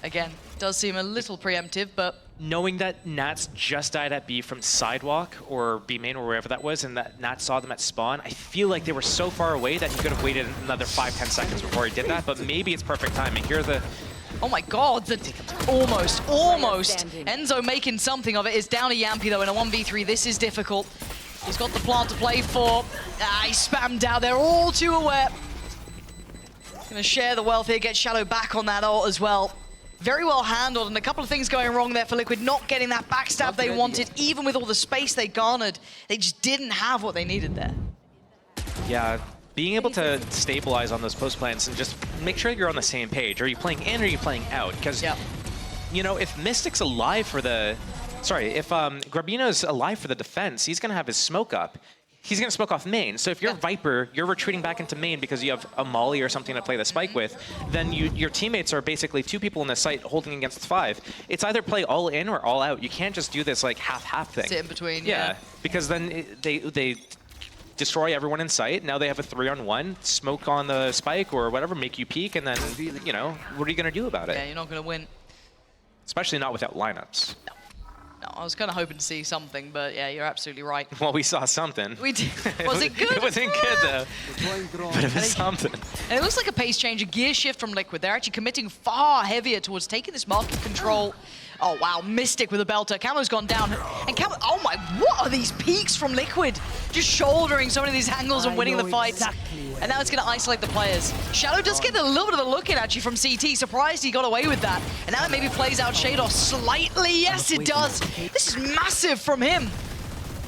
Again, does seem a little preemptive, but... Knowing that Nats just died at B from Sidewalk or B main or wherever that was, and that Nats saw them at spawn, I feel like they were so far away that he could have waited another 5-10 seconds before he did that, but maybe it's perfect timing. Here are the... Oh my god, almost. Enzo making something of it. Is down to Yampy though in a 1v3. This is difficult. He's got the plant to play for. He spammed out. They're all too aware. Gonna share the wealth here, get Shadow back on that ult as well. Very well handled, and a couple of things going wrong there for Liquid, not getting that backstab they wanted, even with all the space they garnered. They just didn't have what they needed there. Yeah, being able to stabilize on those post plans and just make sure you're on the same page. Are you playing in or are you playing out? Because, you know, if Mystic's alive for the... Sorry, if Grabino's alive for the defense, he's going to have his smoke up. He's going to smoke off main. So if you're Viper, you're retreating back into main because you have a Molly or something to play the spike with, then your teammates are basically 2 people in the site holding against 5. It's either play all in or all out. You can't just do this like half-half thing. Sit in between, yeah. Because then they destroy everyone in sight. Now they have a 3-on-1, smoke on the spike or whatever, make you peek, and then, you know, what are you going to do about it? Yeah, you're not going to win. Especially not without lineups. No, I was kind of hoping to see something, but yeah, you're absolutely right. Well, we saw something. We did. Was it good? It wasn't good, though. But it was something. And it looks like a pace change, a gear shift from Liquid. They're actually committing far heavier towards taking this market control. Oh, wow. Mystic with a belter. Camo's gone down. And Camo... Oh, my... What are these peaks from Liquid? Just shouldering so many of these angles and winning the fights. And now it's going to isolate the players. Shadow does get a little bit of a look in, actually, from CT. Surprised he got away with that. And now it maybe plays out Shadow slightly. Yes, it does. This is massive from him.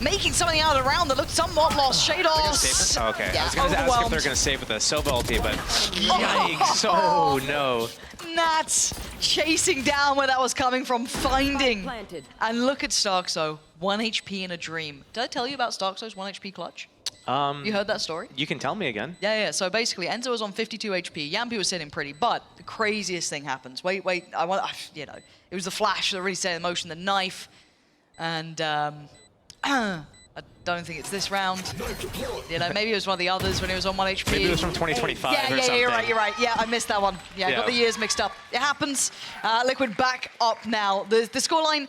Making something out of the round that looked somewhat lost. Shados. Oh, okay. Yeah, I was going to ask if they're going to save with a Sova ulti, but yikes. Oh, no. Nats chasing down where that was coming from, finding. And look at Starkso, 1 HP in a dream. Did I tell you about Starkso's 1 HP clutch? You heard that story? You can tell me again. Yeah. So basically, Enzo was on 52 HP. Yampy was sitting pretty, but the craziest thing happens. Wait. I want, you know, it was the flash that really set in motion, the knife, and I don't think it's this round. You know, maybe it was one of the others when he was on 1 HP. Maybe it was from 2025 or something. Yeah, you're right. Yeah, I missed that one. Yeah, I got the years mixed up. It happens. Liquid back up now. The scoreline,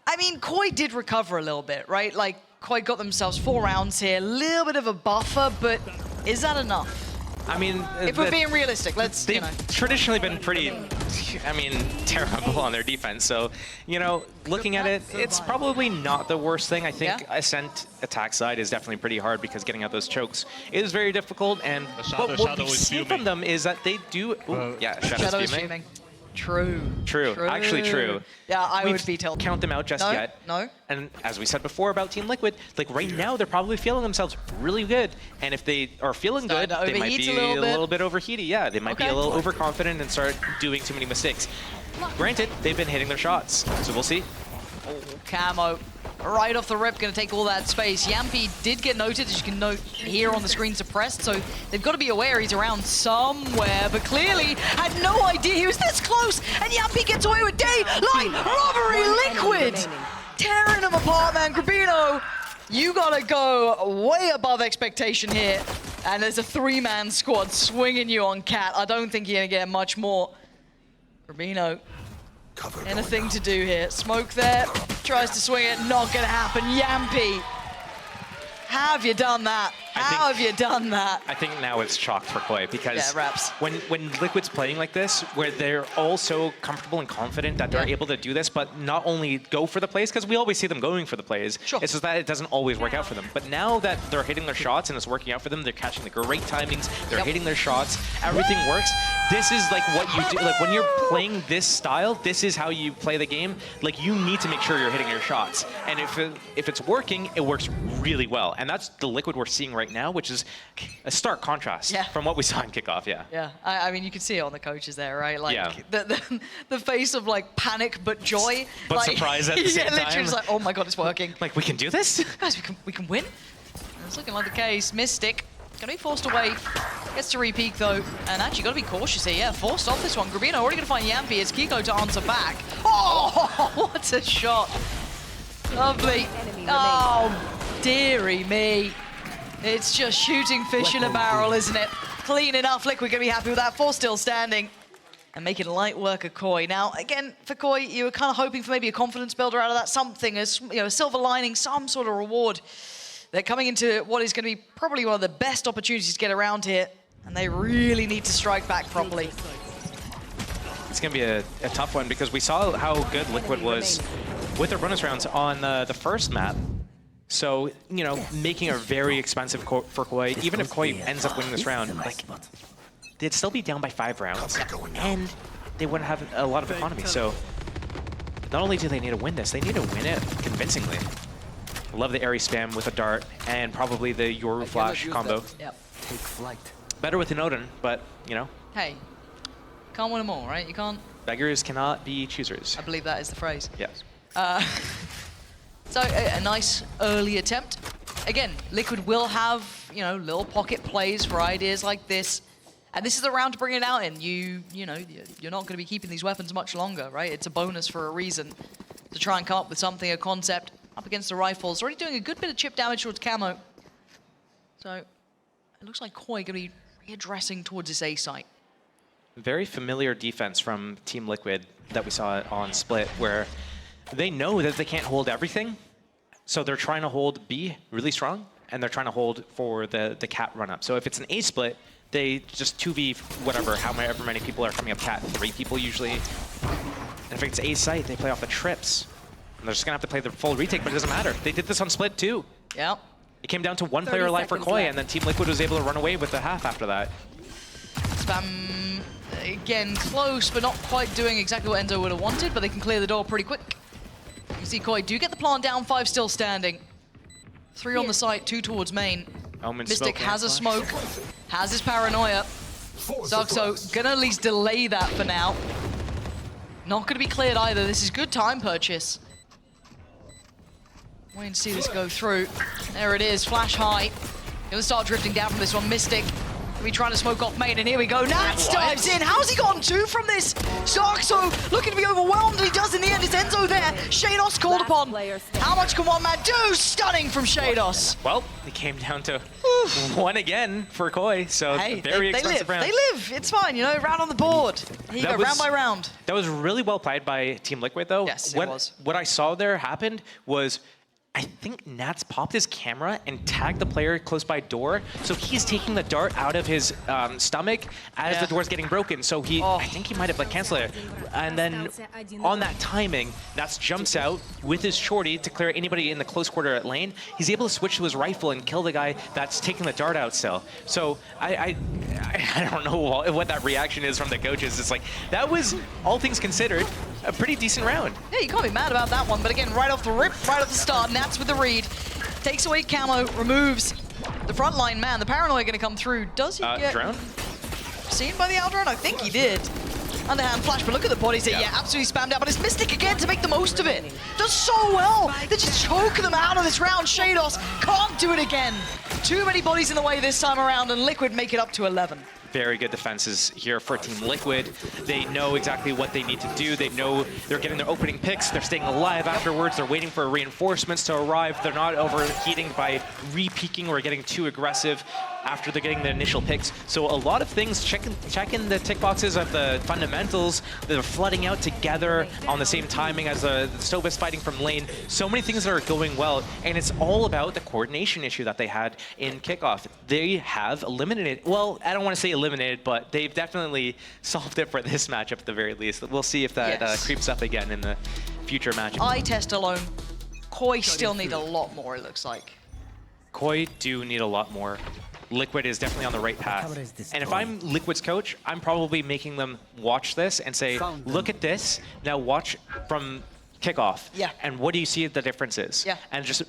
I mean, Koi did recover a little bit, right? Like, Koi got themselves 4 rounds here. A little bit of a buffer, but is that enough? I mean... If we're being realistic, let's, They've traditionally been pretty, I mean, terrible on their defense. So, you know, looking at it, it's probably not the worst thing. I think Ascent attack side is definitely pretty hard because getting out those chokes is very difficult. And what we see from them is that they do... Ooh, yeah, Shadow's fuming. True. Actually true. Yeah, I would be tilted. Count them out just yet. No. And as we said before about Team Liquid, like right now they're probably feeling themselves really good. And if they are feeling good, they might be a little bit overheated. Yeah, they might be a little overconfident and start doing too many mistakes. Granted, they've been hitting their shots, so we'll see. Oh, Camo. Right off the rip, going to take all that space. Yampy did get noted, as you can note here on the screen, suppressed, so they've got to be aware he's around somewhere, but clearly had no idea he was this close, and Yampy gets away with day like robbery. Liquid tearing him apart, man. Grabino, you got to go way above expectation here, and there's a 3-man squad swinging you on Cat. I don't think you're going to get much more. Grabino. Anything to do here. Smoke there. Tries to swing it. Not going to happen. Yampy. Have you done that? How have you done that? I think now it's chalked for Koi because Yeah, raps. when Liquid's playing like this, where they're all so comfortable and confident that they're able to do this, but not only go for the plays, because we always see them going for the plays, Sure. it's just that it doesn't always work out for them. But now that they're hitting their shots and it's working out for them, they're catching the great timings, they're hitting their shots, everything works. This is like what you do. Like when you're playing this style, this is how you play the game. Like you need to make sure you're hitting your shots. And if it's working, it works really well. And that's the Liquid we're seeing right now, which is a stark contrast from what we saw in kickoff. Yeah, I mean, you can see it on the coaches there, right? Like Yeah. the face of like panic but joy, But like, surprise at the same literally time. it's like, oh my god, it's working. Like we can do this? Guys, we can win. And it's looking like the case. Mystic gonna be forced away. Gets to re-peek though, and actually gotta be cautious here. Yeah, forced off this one. Grabino already gonna find Yampi. It's Kiko to answer back. Oh, what a shot! Lovely. Oh, dearie me. It's just shooting fish in a barrel, isn't it? Clean enough. Liquid gonna be happy with that. 4 still standing. And making light work of Koi. Now, again, for Koi, you were kind of hoping for maybe a confidence builder out of that, something, a silver lining, some sort of reward. They're coming into what is going to be probably one of the best opportunities to get around here, and they really need to strike back properly. It's going to be a tough one because we saw how good Liquid was with their bonus rounds on the first map. So, you know, making it very expensive for Koi, even if Koi ends up winning this round, like, they'd still be down by 5 rounds, and they wouldn't have a lot of economy. So, not only do they need to win this, they need to win it convincingly. I love the airy spam with a dart, and probably the Yoru flash combo. Yep. Take flight. Better with an Odin, but, you know. Hey, can't win them all, right? You can't. Beggars cannot be choosers. I believe that is the phrase. Yes. So a nice early attempt. Again, Liquid will have, you know, little pocket plays for ideas like this. And this is the round to bring it out in. You know, you're not going to be keeping these weapons much longer, right? It's a bonus for a reason to try and come up with something, a concept, up against the rifles. Already doing a good bit of chip damage towards Camo. So it looks like Koi going to be readdressing towards this A site. Very familiar defense from Team Liquid that we saw on Split, where they know that they can't hold everything, so they're trying to hold B really strong, and they're trying to hold for the cat run-up. So if it's an A split, they just 2v whatever, however many people are coming up cat, 3 people usually. And if it's A site, they play off the trips. And they're just gonna have to play the full retake, but it doesn't matter. They did this on Split too. Yeah. It came down to 1 player alive for Koi, and then Team Liquid was able to run away with the half after that. Spam, again, close, but not quite doing exactly what Enzo would have wanted, but they can clear the door pretty quick. You see Koi do get the plant down, 5 still standing. 3 on the site, 2 towards main. Omen Mystic smoke has a flash. smoke, has his paranoia. Zuxo gonna at least delay that for now. Not gonna be cleared either. This is good time purchase. Wait and see this go through. There it is, flash high. Gonna start drifting down from this one. Mystic gonna be trying to smoke off main, and here we go. Nats dives in. How's he gotten 2 from this? Zuxo looking to be overwhelmed. He does in the end. It's Enzo there. Shados called upon. How much can one man do? Stunning from Shados. Well, it came down to 1 again for Koi, so Hey, very they expensive live. round. They live. It's fine, you know, round on the board. Here you That go, was- round by round. That was really well played by Team Liquid, though. Yes, it was. What I saw there happened was, I think Nats popped his camera and tagged the player close by door, so he's taking the dart out of his stomach as the door's getting broken. So I think he might have like canceled it. And then on that timing, Nats jumps out with his shorty to clear anybody in the close quarter at lane. He's able to switch to his rifle and kill the guy that's taking the dart out still. So I don't know what that reaction is from the coaches. It's like, that was, all things considered, a pretty decent round. Yeah, you can't be mad about that one, but again, right off the rip, right off the start, Nats with the read. Takes away Camo, removes the frontline man. The paranoia gonna come through. Does he get Drone? seen by the Aldrone? I think he did. Underhand flash, but look at the bodies here. Yeah, absolutely spammed out, but it's Mystic again to make the most of it. Does so well. They just choke them out of this round. Shados can't do it again. Too many bodies in the way this time around, and Liquid make it up to 11. very good defenses here for Team Liquid. They know exactly what they need to do. They know they're getting their opening picks. They're staying alive afterwards. They're waiting for reinforcements to arrive. They're not overheating by re-peeking or getting too aggressive after they're getting the initial picks. So a lot of things, checking the tick boxes of the fundamentals. They're flooding out together on the same timing as the Sovas fighting from lane. So many things that are going well, and it's all about the coordination issue that they had in kickoff. They have eliminated, well, I don't want to say eliminated, but they've definitely solved it for this matchup at the very least. We'll see if that creeps up again in the future matchup. Eye test alone, Koi still need a lot more, it looks like. Koi do need a lot more. Liquid is definitely on the right path. And if I'm Liquid's coach, I'm probably making them watch this and say, look at this, now watch from kickoff. Yeah. And what do you see the difference is? Yeah. And just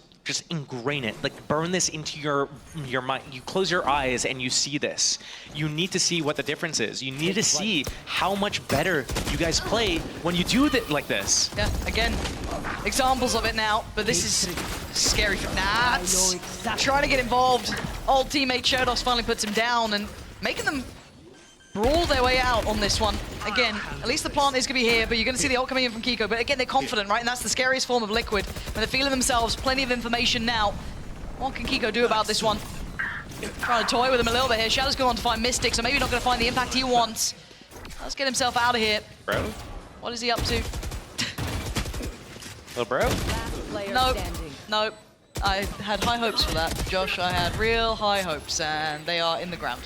ingrain it, like burn this into your mind. You close your eyes and you see this. You need to see what the difference is. You need to see how much better you guys play when you do it like this. Yeah, again, examples of it now, but this is scary for Nats. Trying to get involved. Old teammate Cherdos finally puts him down and making them brawl their way out on this one. Again, at least the plant is going to be here, but you're going to see the ult coming in from Kiko. But again, they're confident, right? And that's the scariest form of Liquid. When they're feeling themselves, plenty of information now. What can Kiko do about this one? Trying to toy with him a little bit here. Shadow's going on to find Mystic, so maybe not going to find the impact he wants. Let's get himself out of here. Bro? What is he up to? Little bro? Nope. Nope. I had high hopes for that, Josh. I had real high hopes, and they are in the ground.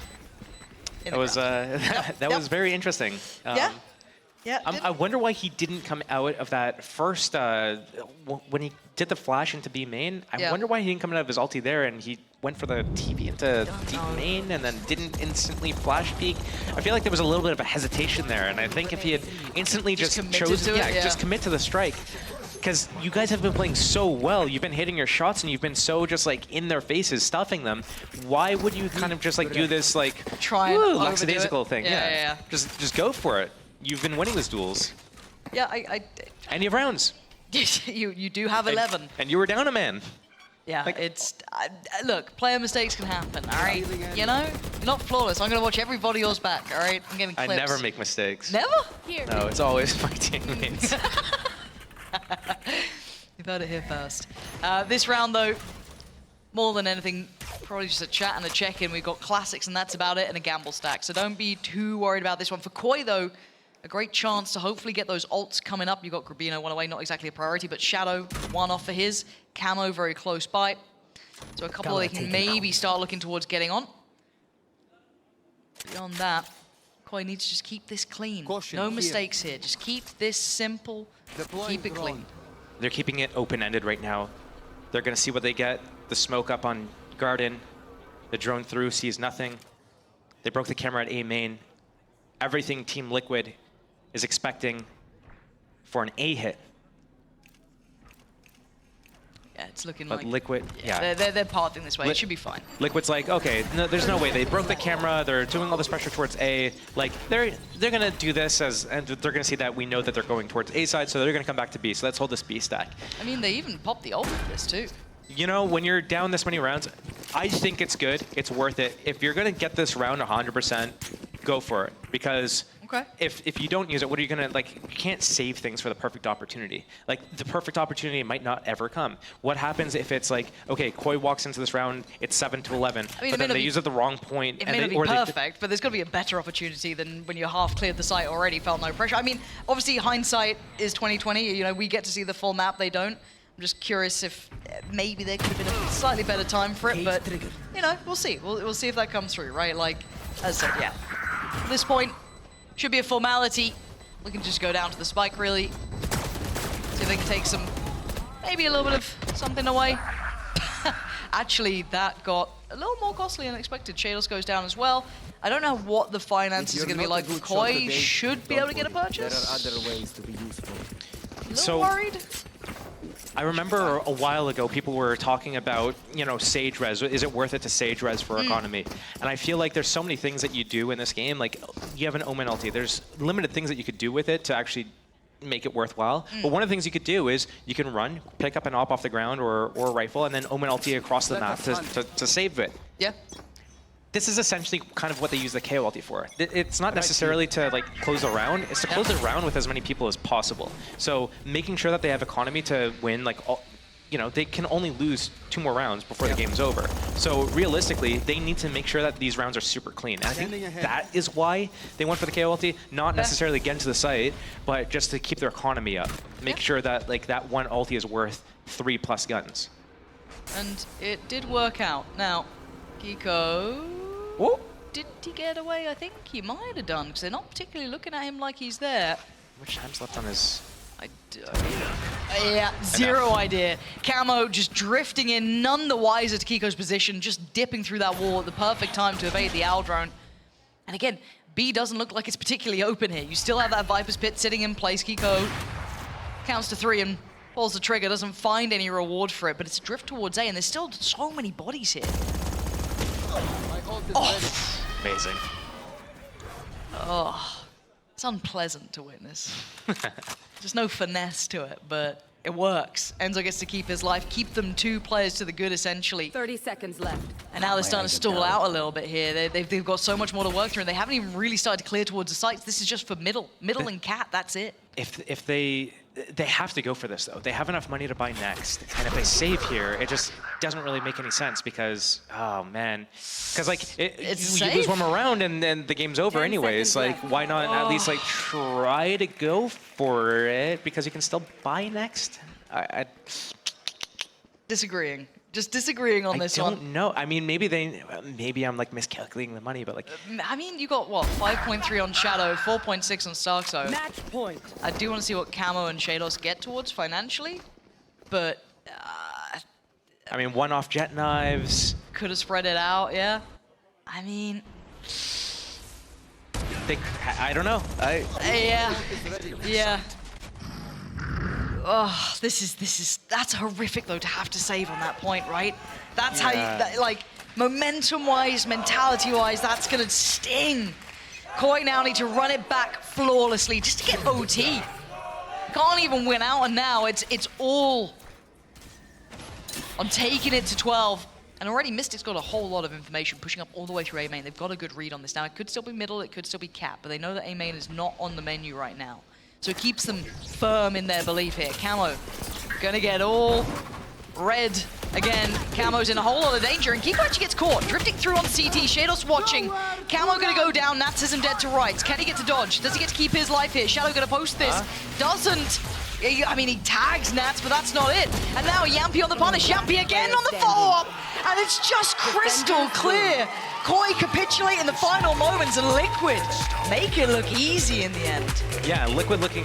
That was that was very interesting. Yeah. Yeah. I wonder why he didn't come out of that first when he did the flash into B main. I wonder why he didn't come out of his ulti there and he went for the TP into deep main and then didn't instantly flash peek. I feel like there was a little bit of a hesitation there, and I think if he had instantly just chosen, just commit to the strike. Because you guys have been playing so well, you've been hitting your shots and you've been so just like in their faces, stuffing them. Why would you kind of just like do this like lackadaisical thing? Yeah. Just go for it. You've been winning these duels. Yeah, And you have rounds. you do have 11. And you were down a man. Yeah, it's look, player mistakes can happen. All right, you know, you're not flawless. I'm gonna watch every volley yours back. All right, I'm getting clips. I never make mistakes. Never? No, it's always my teammates. You've heard it here first. This round, though, more than anything, probably just a chat and a check-in. We've got classics, and that's about it, and a gamble stack. So don't be too worried about this one. For Koi, though, a great chance to hopefully get those ults coming up. You've got Grabino one away, not exactly a priority, but Shadow, one off for his. Camo, very close by. So a couple they can maybe start looking towards getting on. Beyond that, Koi needs to just keep this clean. No mistakes here. Just keep this simple. Keep it clean. They're keeping it open-ended right now. They're going to see what they get. The smoke up on Garden. The drone through, sees nothing. They broke the camera at A main. Everything Team Liquid is expecting for an A hit. Yeah, it's looking but like... Liquid, They're pathing this way. It should be fine. Liquid's like, okay, no, there's no way. They broke the camera. They're doing all this pressure towards A. Like, they're going to do this, and they're going to see that we know that they're going towards A side, so they're going to come back to B. So let's hold this B stack. I mean, they even popped the ult with this, too. You know, when you're down this many rounds, I think it's good. It's worth it. If you're going to get this round 100%, go for it. Because if you don't use it, what are you going to, like, you can't save things for the perfect opportunity. Like, the perfect opportunity might not ever come. What happens if it's like, okay, Koi walks into this round, it's 7-11, I mean, but then they use it at the wrong point. It may not be perfect, but there's got to be a better opportunity than when you half cleared the site already, felt no pressure. I mean, obviously, hindsight is 20/20. You know, we get to see the full map, they don't. I'm just curious if maybe there could have been a slightly better time for it, but, you know, we'll see. We'll see if that comes through, right? Like, as I said, yeah. At this point, should be a formality. We can just go down to the spike, really. See if they can take some, maybe a little bit of something away. Actually, that got a little more costly than expected. Shados goes down as well. I don't know what the finances are going to be like for Koi. Should be able to get a purchase. There are other ways to be useful. A little worried. I remember a while ago people were talking about, you know, Sage Res. Is it worth it to Sage Res for economy? And I feel like there's so many things that you do in this game. Like, you have an Omen ulti. There's limited things that you could do with it to actually make it worthwhile. But one of the things you could do is you can run, pick up an op off the ground or a rifle, and then Omen ulti across the map to save it. Yeah. this is essentially kind of what they use the KO ulti for. It's not necessarily to like close the round, it's to close the round with as many people as possible. So making sure that they have economy to win, like, you know, they can only lose 2 more rounds before the game's over. So realistically, they need to make sure that these rounds are super clean. And I think that is why they went for the KO ulti, not necessarily get into the site, but just to keep their economy up. Make sure that like that one ulti is worth 3+ guns. And it did work out. Now, Kiko... Whoa. Did he get away? I think he might have done, because they're not particularly looking at him like he's there. Which time's left on his... Yeah, zero idea. Camo just drifting in, none the wiser to Kiko's position, just dipping through that wall at the perfect time to evade the owl drone. And again, B doesn't look like it's particularly open here. You still have that Viper's Pit sitting in place. Kiko counts to 3 and pulls the trigger, doesn't find any reward for it, but it's a drift towards A, and there's still so many bodies here. Oh. Amazing. Oh, it's unpleasant to witness. There's no finesse to it, but it works. Enzo gets to keep his life, keep them 2 players to the good, essentially. 30 seconds left. And now they're starting to stall out a little bit here. They've got so much more to work through, and they haven't even really started to clear towards the sites. This is just for middle and cat, that's it. If they have to go for this, though. They have enough money to buy next. And if they save here, it just doesn't really make any sense because, oh, man. Because, like, you lose 1 more round and then the game's over anyways. Like, why not at least, like, try to go for it because you can still buy next? Disagreeing. Just disagreeing on this one. I don't know. I mean, maybe I'm like miscalculating the money, but like. I mean, you got what, 5.3 on Shadow, 4.6 on Starkso. Match point. I do want to see what Camo and Shados get towards financially, but I mean, 1 off jet knives. Could have spread it out, yeah. I mean, I don't know. yeah. Oh, that's horrific though to have to save on that point, right? That's how you, like, momentum-wise, mentality-wise, that's gonna sting. Koi now need to run it back flawlessly just to get OT. Can't even win out, and now it's all on taking it to 12. And already Mystic's got a whole lot of information pushing up all the way through A main. They've got a good read on this now. It could still be middle, it could still be cap, but they know that A main is not on the menu right now. So it keeps them firm in their belief here. Camo gonna get all red again. Camo's in a whole lot of danger, and Kiko actually gets caught. Drifting through on CT, Shadows watching. Camo gonna go down, Nats isn't dead to rights. Can he get to dodge? Does he get to keep his life here? Shadow gonna post this. Doesn't. I mean, he tags Nats, but that's not it. And now Yampy on the punish. Yampy again on the follow-up. And it's just crystal clear. Koi capitulate in the final moments, and Liquid make it look easy in the end. Yeah, Liquid looking